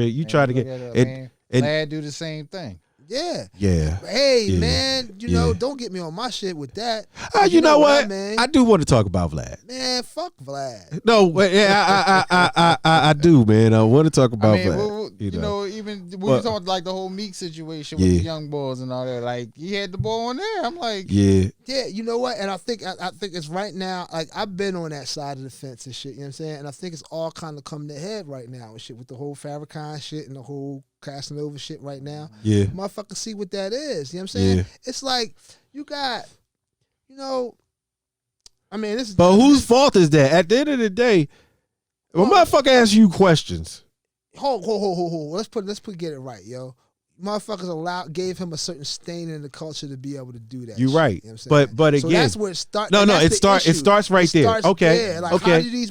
Speaker 3: Lad do the same thing.
Speaker 2: Yeah.
Speaker 1: Yeah.
Speaker 2: Hey, man, don't get me on my shit with that.
Speaker 1: You know what? I do want to talk about Vlad.
Speaker 2: Man, fuck Vlad.
Speaker 1: No, I do, man. I want to talk about Vlad.
Speaker 3: Even we were talking like the whole Meek situation with the young boys and all that. Like he had the ball on there. I'm like,
Speaker 1: yeah.
Speaker 2: You know what? And I think it's right now. Like I've been on that side of the fence and shit. You know what I'm saying? And I think it's all kind of coming to head right now and shit with the whole Farrakhan shit and the whole Casanova shit right now.
Speaker 1: Yeah.
Speaker 2: Motherfuckers see what that is. You know what I'm saying?
Speaker 1: Yeah.
Speaker 2: It's like you got, this is.
Speaker 1: But whose fault is that? At the end of the day, when motherfucker asks you questions,
Speaker 2: Hold. Let's get it right, yo. Motherfuckers gave him a certain stain in the culture to be able to do that.
Speaker 1: You're
Speaker 2: shit,
Speaker 1: right,
Speaker 2: you know what I'm saying?
Speaker 1: but
Speaker 2: so
Speaker 1: again,
Speaker 2: that's where it starts.
Speaker 1: No, it starts right there. Okay,
Speaker 2: Like,
Speaker 1: okay.
Speaker 2: I don't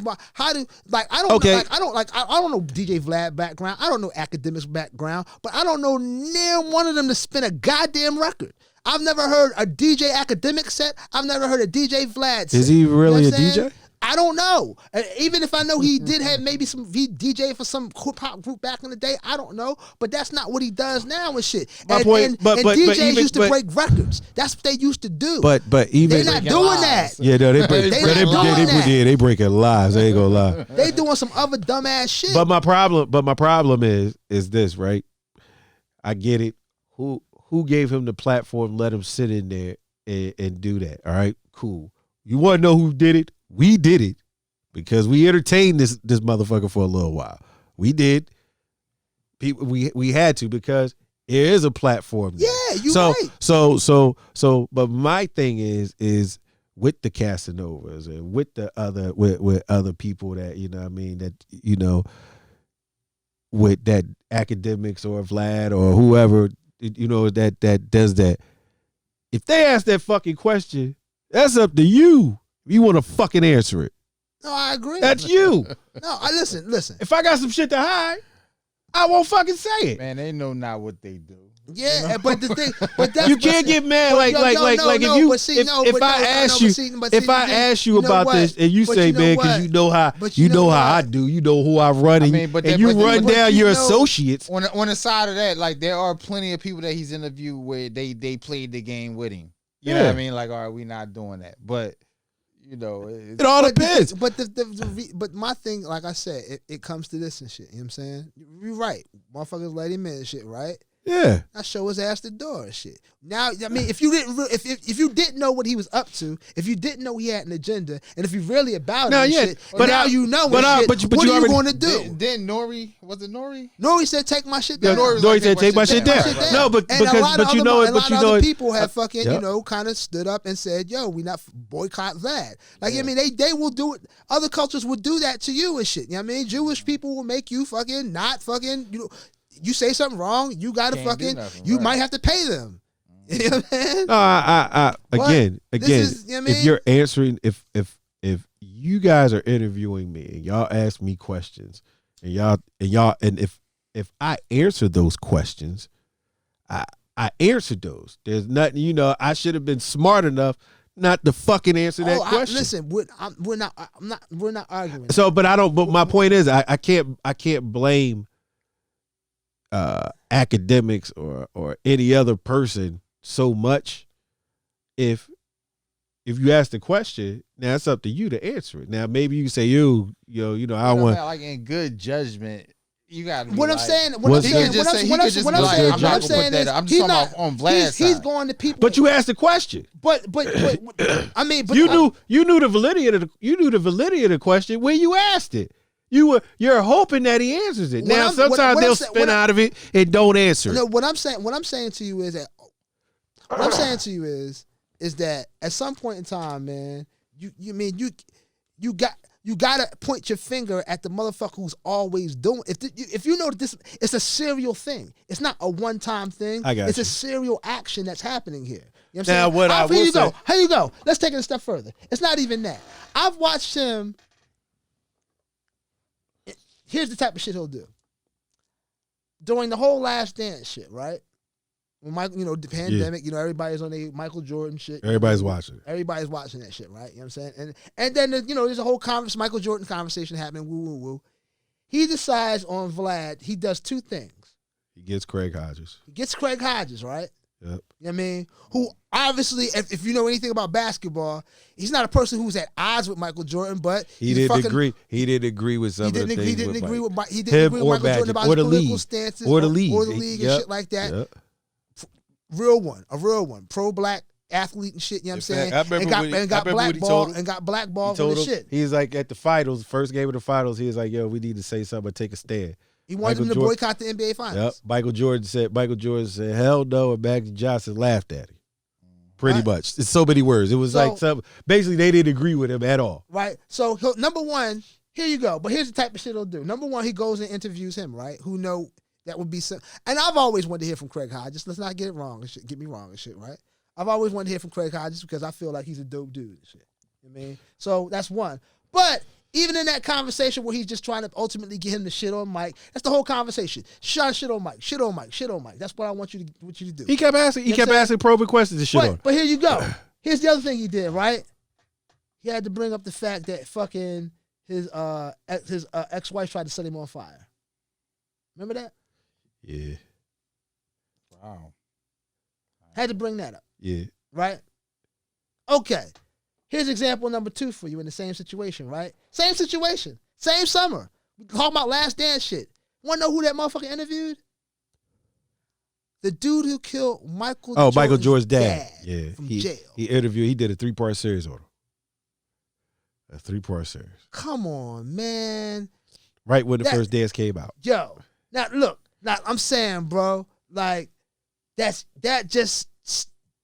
Speaker 2: know DJ Vlad background. I don't know Academics background, but I don't know near one of them to spin a goddamn record. I've never heard a DJ Academic set. I've never heard a DJ Vlad set.
Speaker 1: Is he really
Speaker 2: you
Speaker 1: a
Speaker 2: know
Speaker 1: DJ?
Speaker 2: I don't know. Even if I know he did have maybe he DJ for some hip hop group back in the day, I don't know. But that's not what he does now and shit.
Speaker 1: My point, but
Speaker 2: DJs used to break records. That's what they used to do.
Speaker 1: But even
Speaker 2: they're not doing that.
Speaker 1: Yeah, no, they breaking lives. They ain't gonna lie.
Speaker 2: They doing some other dumbass shit.
Speaker 1: But my problem is this, right? I get it. Who gave him the platform? Let him sit in there and do that. All right, cool. You want to know who did it? We did it because we entertained this motherfucker for a little while. We did. People, we had to because there is a platform there.
Speaker 2: Yeah, you right.
Speaker 1: So, but my thing is with the Casanovas and with the other with other people that that with that Academics or Vlad or whoever that does that. If they ask that fucking question, that's up to you. You want to fucking answer it.
Speaker 2: No, I agree.
Speaker 1: That's you.
Speaker 2: No, listen.
Speaker 1: If I got some shit to hide, I won't fucking say it.
Speaker 3: Man, they know not what they do.
Speaker 2: Yeah, but the thing, but that's
Speaker 1: you can't get mad if I ask you about this and you say, man, because you know how I do, you know who I run, and you run down your associates.
Speaker 3: On the side of that, like there are plenty of people that he's interviewed where they played the game with him. You know what I mean? Like, all right, we not doing that, but.
Speaker 1: It all depends.
Speaker 2: But my thing, like I said, it comes to this and shit. You know what I'm saying? You're right. Motherfuckers let him in and shit, right?
Speaker 1: Yeah.
Speaker 2: I show his ass the door and shit. Now, I mean, if you didn't know what he was up to, if you didn't know he had an agenda, and if you really about it, shit, but now you know what are you going to do?
Speaker 3: Then Nori, was it Nori?
Speaker 2: Nori said, "Take my shit down."
Speaker 1: Nori said, "Take my shit down." No, but
Speaker 2: people have fucking kind of stood up and said, "Yo, we not boycott that." Like I mean, they will do it. Other cultures will do that to you and shit. You know what I mean? Jewish people will make you fucking not fucking You say something wrong, you gotta fucking. You might have to pay them. You know what I'm
Speaker 1: saying? Again, if you're answering, if you guys are interviewing me and y'all ask me questions, and if I answer those questions, I answered those. There's nothing, I should have been smart enough not to fucking answer that question.
Speaker 2: Listen, we're not arguing.
Speaker 1: So, but I don't. But my point is, I can't blame. Academics or any other person so much if you ask the question, now it's up to you to answer it. Now maybe you say I want
Speaker 3: like in good judgment. You got
Speaker 2: what I'm saying.
Speaker 3: I'm just talking about on Vlad's side.
Speaker 2: He's going to people.
Speaker 1: But you asked the question.
Speaker 2: But I mean, but
Speaker 1: you knew the validity of the question when you asked it. You're hoping that he answers it. Now sometimes they'll spin out of it and don't answer.
Speaker 2: No, what I'm saying to you is that at some point in time, man, you gotta point your finger at the motherfucker who's always doing. If you know that this, it's a serial thing. It's not a one-time thing. It's a serial action that's happening here. You know what I'm saying? Here you go. Let's take it a step further. It's not even that. I've watched him. Here's the type of shit he'll do. During the whole Last Dance shit, right? When Michael, the pandemic, everybody's on the Michael Jordan shit.
Speaker 1: Everybody's watching.
Speaker 2: Everybody's watching that shit, right? You know what I'm saying? And then there's a whole Michael Jordan conversation happening. Woo woo woo. He decides on Vlad. He does two things.
Speaker 1: He gets Craig Hodges.
Speaker 2: Right?
Speaker 1: Yep.
Speaker 2: You know what I mean? Who obviously, if you know anything about basketball, he's not a person who's at odds with Michael Jordan, but
Speaker 1: he didn't agree. He didn't agree with some of the things.
Speaker 2: He didn't agree with Michael Jordan about
Speaker 1: his
Speaker 2: political stances
Speaker 1: or the league
Speaker 2: and shit like that. Yep. A real one, pro-black athlete and shit. You know what I'm saying? And got blackballed for the shit.
Speaker 1: He's like at the finals, first game of the finals. He was like, "Yo, we need to say something, take a stand."
Speaker 2: He wanted him to boycott the NBA Finals.
Speaker 1: Yep. Michael Jordan said, "Hell no," and Magic Johnson laughed at him. Pretty much. It's so many words. It was basically they didn't agree with him at all.
Speaker 2: Right. So number one, Here you go. But here's the type of shit he'll do. Number one, he goes and interviews him, right? Who know that would be some. And I've always wanted to hear from Craig Hodges. Let's not get it wrong and shit. Get me wrong and shit, right? I've always wanted to hear from Craig Hodges because I feel like he's a dope dude and shit. You know what I mean? So that's one. But even in that conversation where he's just trying to ultimately get him to shit on Mike, that's the whole conversation. Shit on Mike. Shit on Mike. Shit on Mike. That's what I want you to do.
Speaker 1: He kept asking. He kept asking probing questions and shit on.
Speaker 2: But here you go. Here's the other thing he did, right? He had to bring up the fact that fucking his ex-wife tried to set him on fire. Remember that?
Speaker 1: Yeah.
Speaker 3: Wow.
Speaker 2: Had to bring that up.
Speaker 1: Yeah.
Speaker 2: Right? Okay. Here's example number 2 for you in the same situation, right? Same situation. Same summer. We talking about Last Dance shit. Want to know who that motherfucker interviewed? The dude who killed Michael Jordan's
Speaker 1: Michael Jordan's dad. Yeah.
Speaker 2: From jail.
Speaker 1: He interviewed, he did a 3-part series on him. A 3-part series.
Speaker 2: Come on, man.
Speaker 1: Right when the first dance came out.
Speaker 2: Yo. Now, look. Now, I'm saying, bro, like, that just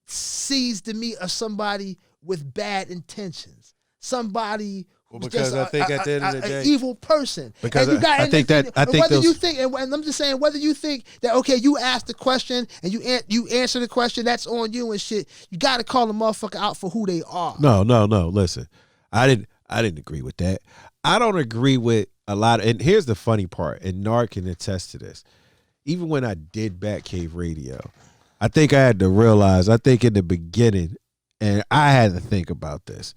Speaker 2: sees to me of somebody with bad intentions. Somebody who's
Speaker 1: because
Speaker 2: just
Speaker 1: I think at the end of the day,
Speaker 2: an evil person.
Speaker 1: Because
Speaker 2: and you got,
Speaker 1: I think
Speaker 2: whether
Speaker 1: those,
Speaker 2: you think, and I'm just saying, whether you think that okay, you asked the question and you answer the question, that's on you and shit. You got to call the motherfucker out for who they are.
Speaker 1: No. Listen, I didn't agree with that. I don't agree with a lot. And here's the funny part, and Nard can attest to this. Even when I did Batcave Radio, I think I had to realize. I think in the beginning, and I had to think about this.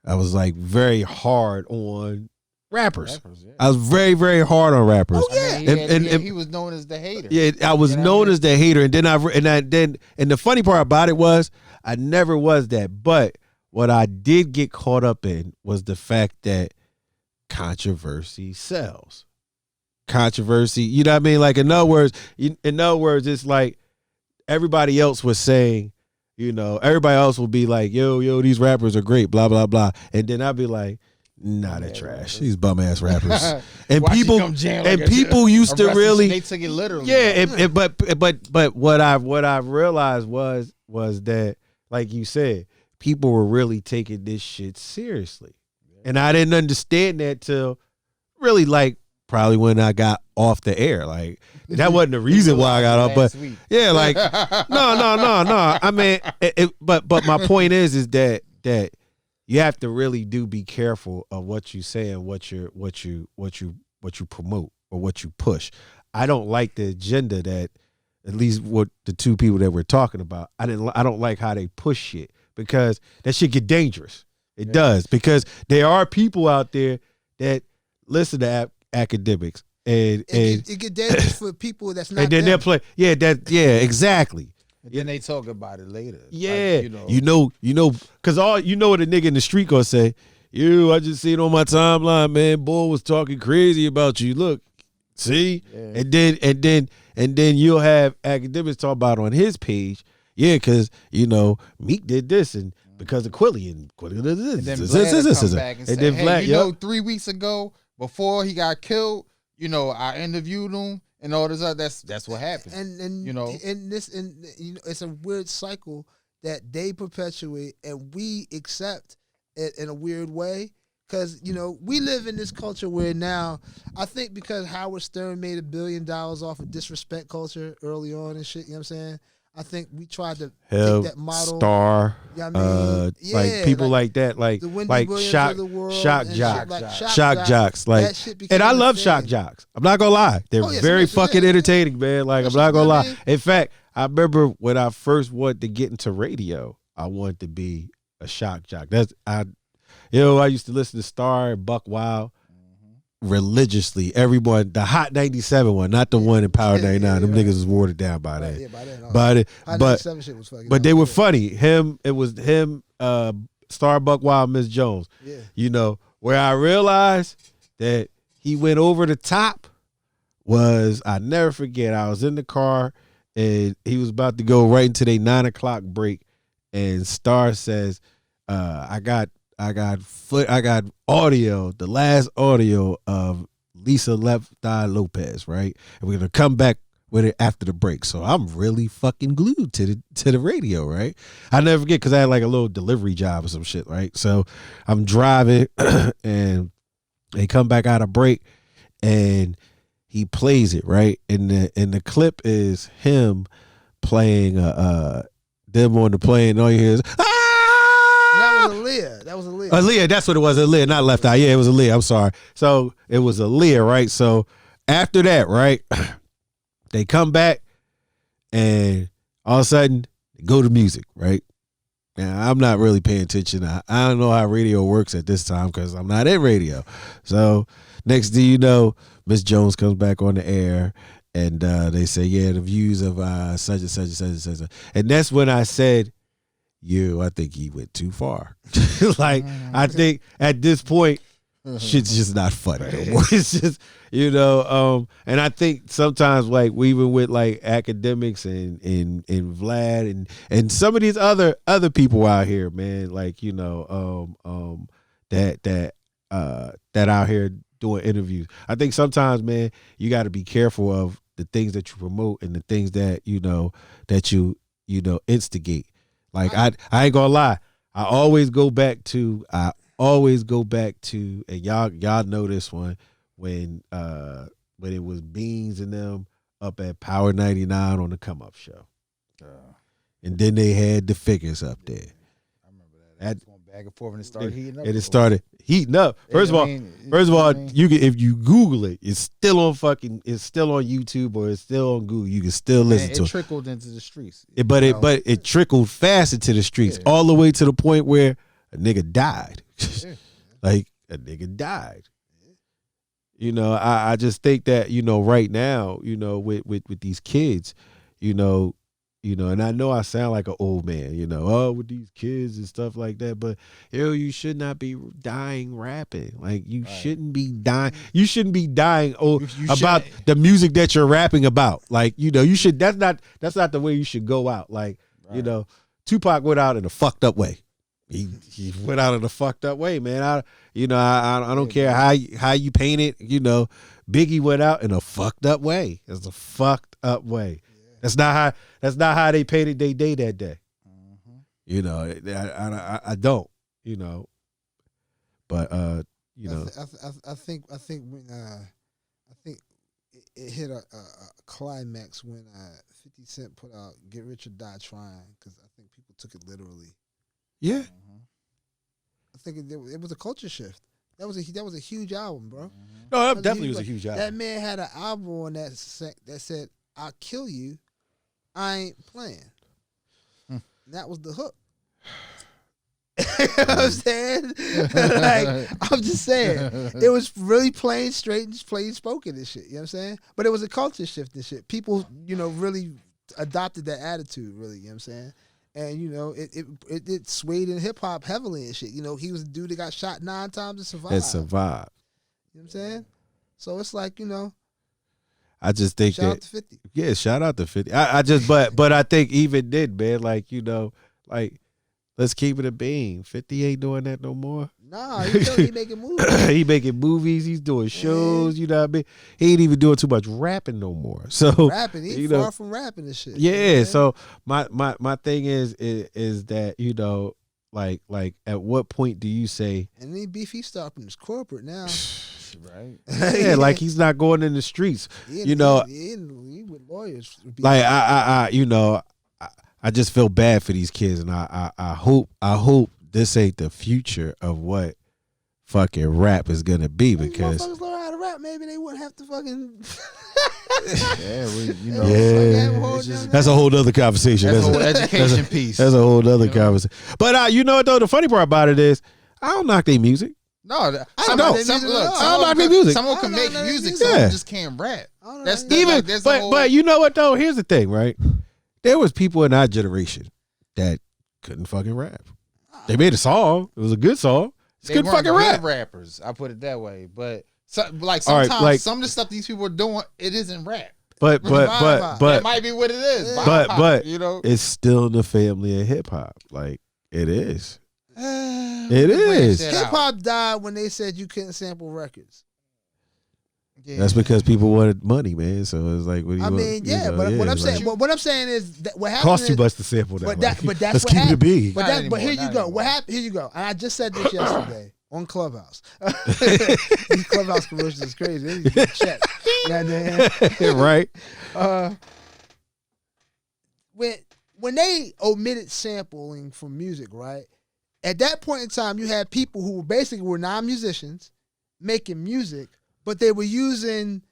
Speaker 1: I was like very hard on rappers. Yeah. I was very, very hard on rappers.
Speaker 2: Oh yeah,
Speaker 3: and he was known as the hater.
Speaker 1: Yeah, I was known as the hater, and then the funny part about it was I never was that. But what I did get caught up in was the fact that controversy sells. Controversy, you know what I mean? Like in other words, it's like everybody else was saying. You know, everybody else will be like, yo, these rappers are great, blah, blah, blah. And then I'll be like, nah, they're trash. These bum ass rappers. And people used to really,
Speaker 3: they took it literally.
Speaker 1: Yeah, but what I realized was that, like you said, people were really taking this shit seriously. And I didn't understand that till really like probably when I got off the air. Like that wasn't the reason why I got off, but yeah, like no. I mean, but my point is that you have to really do be careful of what you say and what you promote or what you push. I don't like the agenda that, at least what the two people that we're talking about, I don't like how they push shit, because that shit get dangerous. It does, because there are people out there that listen to academics and
Speaker 2: it get dangerous for people that's not.
Speaker 1: And then they'll play. Yeah, exactly.
Speaker 3: And then they talk about it later.
Speaker 1: Yeah, like, you know, because all you know what a nigga in the street gonna say. I just seen on my timeline, man. Boy was talking crazy about you. Look, see, and then you'll have academics talk about on his page. Yeah, because Meek did this and because of Quilly and Quilly did this.
Speaker 3: And then Vlad come back and say,
Speaker 1: hey,
Speaker 3: 3 weeks ago before he got killed, I interviewed him. And all this other, that's what happened.
Speaker 2: And it's a weird cycle that they perpetuate and we accept it in a weird way. Because, we live in this culture where now, I think because Howard Stern made $1 billion off of disrespect culture early on and shit, you know what I'm saying? I think we tried to take that model.
Speaker 1: Star,
Speaker 2: like
Speaker 1: people like that, like shock jocks, like, and I love shock jocks. I'm not gonna lie, they're very fucking entertaining, man. Like, I'm not gonna lie. In fact, I remember when I first wanted to get into radio, I wanted to be a shock jock. I used to listen to Star and Buck Wild religiously. Everyone, the Hot 97 one, not the one in Power 99. Them niggas was watered down by that.
Speaker 2: Yeah, by then.
Speaker 1: Shit was they were funny. It was him, Star, Buck Wild, Miss Jones. Yeah. Where I realized that he went over the top was, I never forget, I was in the car and he was about to go right into their 9 o'clock break, and Star says, I got audio, the last audio of Lisa Left Eye Lopez, right? And we're gonna come back with it after the break. So I'm really fucking glued to the radio, right? I never forget, because I had like a little delivery job or some shit, right? So I'm driving and They come back out of break, and he plays it right. And the clip is him playing them on the plane. All you hear is
Speaker 2: That was Aaliyah.
Speaker 1: Aaliyah, that's what it was. Aaliyah, not Left Eye. Yeah, it was Aaliyah. I'm sorry. So it was Aaliyah, right? So after that, right, they come back, and all of a sudden, they go to music, right? Now, I'm not really paying attention. I don't know how radio works at this time because I'm not in radio. So next thing you know, Miss Jones comes back on the air, and they say, yeah, the views of such and such and such and such. And that's when I said, I think he went too far. Like, I think at this point, shit's just not funny no more. It's just, and I think sometimes, like, even with like academics and Vlad and some of these other people out here, man, like, that out here doing interviews. I think sometimes, man, you got to be careful of the things that you promote and the things that you instigate. Like, I ain't gonna lie, I always go back to, and y'all know this one, when it was Beans and them up at Power 99 on the Come Up Show. And then they had the figures up there.
Speaker 3: I remember that. Going back and forth, and it started heating up.
Speaker 1: And it started heating up. First of all, you can, if you Google it, it's still on YouTube or it's still on Google. You can still listen to it.
Speaker 3: It trickled into the streets.
Speaker 1: But it trickled fast into the streets, all the way to the point where a nigga died. Like, a nigga died. I just think that, right now, with these kids, and I know I sound like an old man, with these kids and stuff like that, but you should not be dying rapping. Like, you shouldn't be dying. You shouldn't be dying about the music that you're rapping about. Like, you should. That's not the way you should go out. Like, Tupac went out in a fucked up way. He went out in a fucked up way, man. I don't care how you paint it. Biggie went out in a fucked up way. It's a fucked up way. That's not how they painted their day that day. I don't. But
Speaker 2: I think when it hit a climax when 50 Cent put out "Get Rich or Die Trying," because I think people took it literally.
Speaker 1: Yeah.
Speaker 2: I think it was a culture shift. That was a huge album, bro.
Speaker 1: No, that definitely was a huge album.
Speaker 2: That man had an album on that said, "I'll kill you, I ain't playing." That was the hook. You know what I'm saying? Like, I'm just saying. It was really plain, straight, and plain spoken and shit. You know what I'm saying? But it was a culture shift and shit. People, really adopted that attitude, really. You know what I'm saying? And, it swayed in hip hop heavily and shit. He was a dude that got shot 9 times and survived.
Speaker 1: And survived.
Speaker 2: You know what I'm saying? So it's like,
Speaker 1: I just think
Speaker 2: shout out to 50.
Speaker 1: Yeah, shout out to 50. But I think even then, man, like, like, let's keep it a beam. 50 ain't doing that no more.
Speaker 2: Nah, he making movies.
Speaker 1: He making movies. He's doing shows. You know what I mean? He ain't even doing too much rapping no more. So
Speaker 2: rapping, he far from rapping and shit.
Speaker 1: Yeah. So my thing is that like at what point do you say?
Speaker 2: And then beef he stopping his corporate now.
Speaker 3: Right.
Speaker 1: Yeah, like he's not going in the streets.
Speaker 2: He with lawyers.
Speaker 1: Like I just feel bad for these kids, and I hope this ain't the future of what fucking rap is gonna be, because
Speaker 2: motherfuckers learn how to rap, maybe they wouldn't have to fucking.
Speaker 1: That's a whole other conversation.
Speaker 3: That's a whole education piece.
Speaker 1: That's a whole other conversation. But you know what though? The funny part about it is, I don't knock their music.
Speaker 3: No,
Speaker 1: I don't.
Speaker 3: Some
Speaker 1: I don't knock their music.
Speaker 3: Someone can make music, someone just can't rap. That's
Speaker 1: even. But you know what though? Here's the thing, right? There was people in our generation that couldn't fucking rap. They made a song. It was a good song. They couldn't fucking rap.
Speaker 3: Rappers, I put it that way. But sometimes some of the stuff these people are doing, it isn't rap.
Speaker 1: But
Speaker 3: it might be what it is.
Speaker 1: But it's still in the family of hip hop. Like, it is. It is.
Speaker 2: Hip hop died when they said you couldn't sample records.
Speaker 1: Yeah. That's because people wanted money, man. So it's like, what do you want?
Speaker 2: What I'm saying is that what happened
Speaker 1: costs too much to sample that.
Speaker 2: But that's
Speaker 1: let's keep it big.
Speaker 2: But here you go. What happened? Here you go. And I just said this yesterday on Clubhouse. These Clubhouse commercials is crazy. They need to get checked. Goddamn.
Speaker 1: Right.
Speaker 2: When they omitted sampling from music, right? At that point in time, you had people who basically were non-musicians making music, but they were using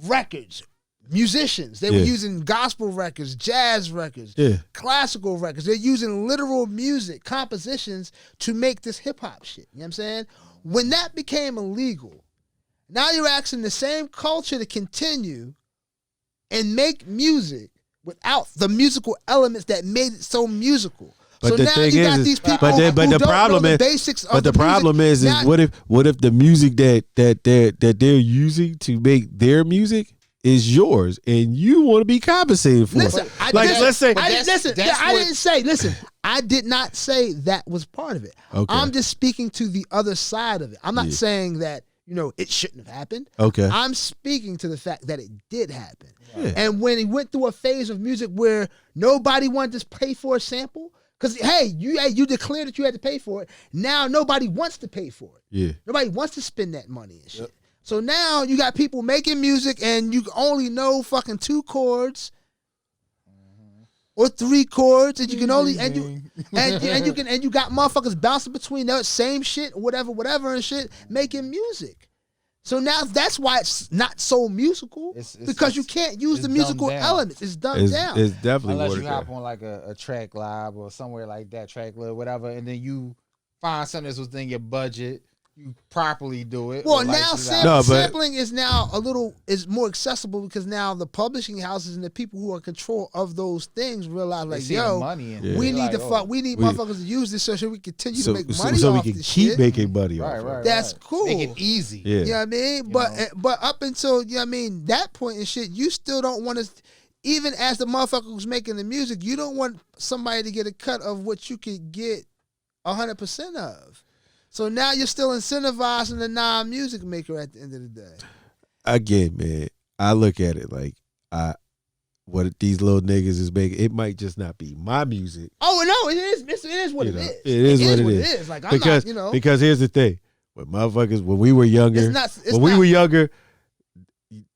Speaker 2: records, musicians. They were using gospel records, jazz records, classical records. They're using literal music, compositions to make this hip-hop shit. You know what I'm saying? When that became illegal, now you're asking the same culture to continue and make music without the musical elements that made it so musical.
Speaker 1: But
Speaker 2: so
Speaker 1: the
Speaker 2: now
Speaker 1: thing
Speaker 2: you got
Speaker 1: is,
Speaker 2: these people
Speaker 1: but
Speaker 2: who
Speaker 1: the
Speaker 2: don't
Speaker 1: problem
Speaker 2: know the
Speaker 1: is,
Speaker 2: basics of
Speaker 1: but the problem
Speaker 2: music.
Speaker 1: is what if the music that they're using to make their music is yours and you want to be compensated for
Speaker 2: Listen,
Speaker 1: it?
Speaker 2: I did not say that was part of it.
Speaker 1: Okay.
Speaker 2: I'm just speaking to the other side of it. I'm not saying that, it shouldn't have happened.
Speaker 1: Okay.
Speaker 2: I'm speaking to the fact that it did happen.
Speaker 1: Yeah.
Speaker 2: And when he went through a phase of music where nobody wanted to pay for a sample, because, you declared that you had to pay for it. Now nobody wants to pay for it.
Speaker 1: Yeah.
Speaker 2: Nobody wants to spend that money and shit. Yep. So now you got people making music and you only know fucking 2 chords or 3 chords, and you can only and you got motherfuckers bouncing between that same shit, whatever and shit, making music. So now that's why it's not so musical, because you can't use the musical elements. It's dumbed down.
Speaker 1: It's definitely
Speaker 3: unless you hop on like a track live or somewhere like that, track live, whatever, and then you find something that's within your budget. You properly do it.
Speaker 2: Well, now sampling is now is more accessible, because now the publishing houses and the people who are in control of those things realize, like,
Speaker 3: money
Speaker 2: we need motherfuckers to use this so we continue to make money
Speaker 1: so
Speaker 2: off
Speaker 1: we can
Speaker 2: this
Speaker 1: keep
Speaker 2: shit.
Speaker 1: making money off it.
Speaker 3: Right.
Speaker 2: That's cool.
Speaker 3: Make it easy.
Speaker 1: Yeah.
Speaker 2: You know what I mean? But up until, that point and shit, you still don't want to, even as the motherfucker who's making the music, you don't want somebody to get a cut of what you could get 100% of. So now you're still incentivizing the non-music maker at the end of the day.
Speaker 1: Again, man, I look at it like what these little niggas is making. It might just not be my music.
Speaker 2: Oh no, it is. It is what it is.
Speaker 1: It is what it is.
Speaker 2: Like,
Speaker 1: because here's the thing: when we were younger,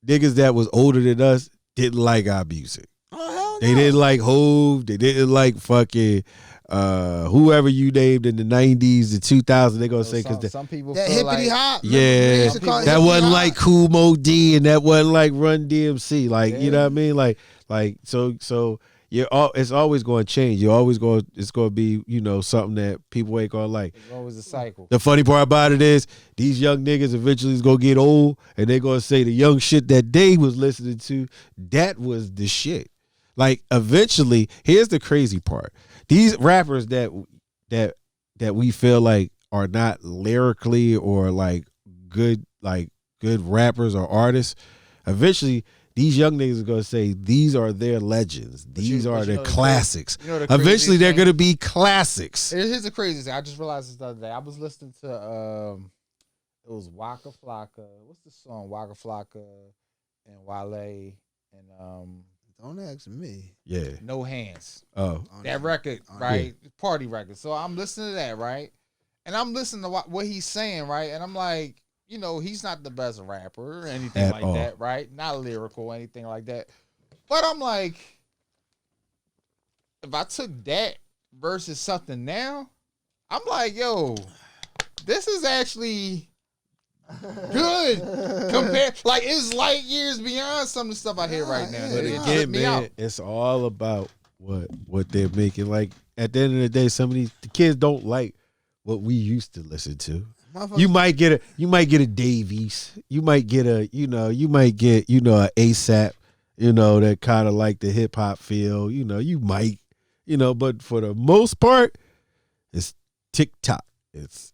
Speaker 1: niggas that was older than us didn't like our music.
Speaker 2: Oh hell no.
Speaker 1: They didn't like Hove. They didn't like fucking. Whoever you named in the 90s, the 2000s, they gonna say, because
Speaker 3: some people
Speaker 2: that
Speaker 3: feel
Speaker 2: hippity
Speaker 3: like,
Speaker 2: hop,
Speaker 1: that wasn't like Kool Mo D, and that wasn't like Run DMC, like you know what I mean, like so it's always going to change. It's going to be something that people ain't gonna like.
Speaker 3: It's always a cycle.
Speaker 1: The funny part about it is these young niggas eventually is gonna get old, and they gonna say the young shit that they was listening to, that was the shit. Like eventually, here's the crazy part. These rappers that we feel like are not lyrically or like good rappers or artists, eventually these young niggas are gonna say these are their legends. These are their classics. Eventually they're gonna be classics.
Speaker 3: Here's the craziest thing. I just realized this the other day. I was listening to it was Waka Flocka. What's the song? Waka Flocka and Wale and
Speaker 2: Don't ask me.
Speaker 1: Yeah.
Speaker 3: No Hands.
Speaker 1: Oh.
Speaker 3: That record, right? Yeah. Party record. So I'm listening to that, right? And I'm listening to what he's saying, right? And I'm like, he's not the best rapper or anything like that, right? Not lyrical or anything like that. But I'm like, if I took that versus something now, I'm like, yo, this is actually good compared, like, it's light years beyond some of the stuff I hear right now.
Speaker 1: But again, man, it's all about what they're making. Like at the end of the day, some of the kids don't like what we used to listen to. You might get a Davies. You might get a ASAP. That kind of like the hip hop feel. You might. But for the most part, it's TikTok. It's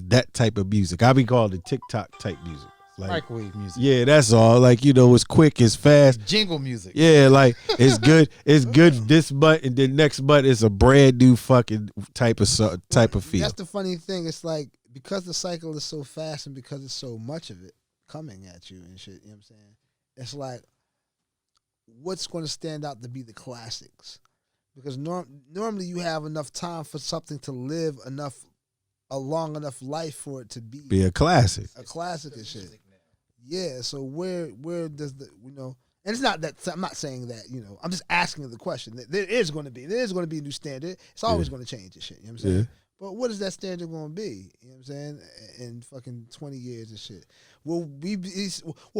Speaker 1: that type of music. I be called the TikTok type music. Like,
Speaker 3: microwave music.
Speaker 1: Yeah, that's all. Like, it's quick, it's fast.
Speaker 3: Jingle music.
Speaker 1: Yeah, like it's good. It's good this month, and then next month it's a brand new fucking type of feel.
Speaker 2: That's the funny thing. It's like, because the cycle is so fast and because it's so much of it coming at you and shit, you know what I'm saying? It's like, what's going to stand out to be the classics? Because normally you have enough time for something to live enough a long enough life for it to
Speaker 1: be a classic.
Speaker 2: A classic and shit. Yeah. So where does the and it's not that I'm not saying that I'm just asking the question. There is going to be a new standard. It's always going to change and shit. You know what I'm saying?
Speaker 1: Yeah.
Speaker 2: But what is that standard going to be? You know what I'm saying? In fucking 20 years and shit. Will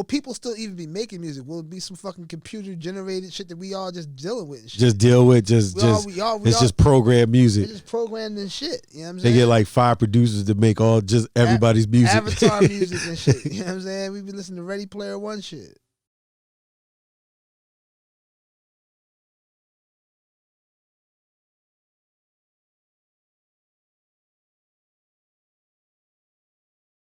Speaker 2: people still even be making music? Will it be some fucking computer generated shit that we all just dealing with and shit?
Speaker 1: Just deal with it's just programmed music.
Speaker 2: It's just programmed and shit. You know what I'm
Speaker 1: They
Speaker 2: saying?
Speaker 1: get like 5 producers to make all just everybody's music.
Speaker 2: Avatar music and shit. You know what I'm saying? We be listening to Ready Player One shit.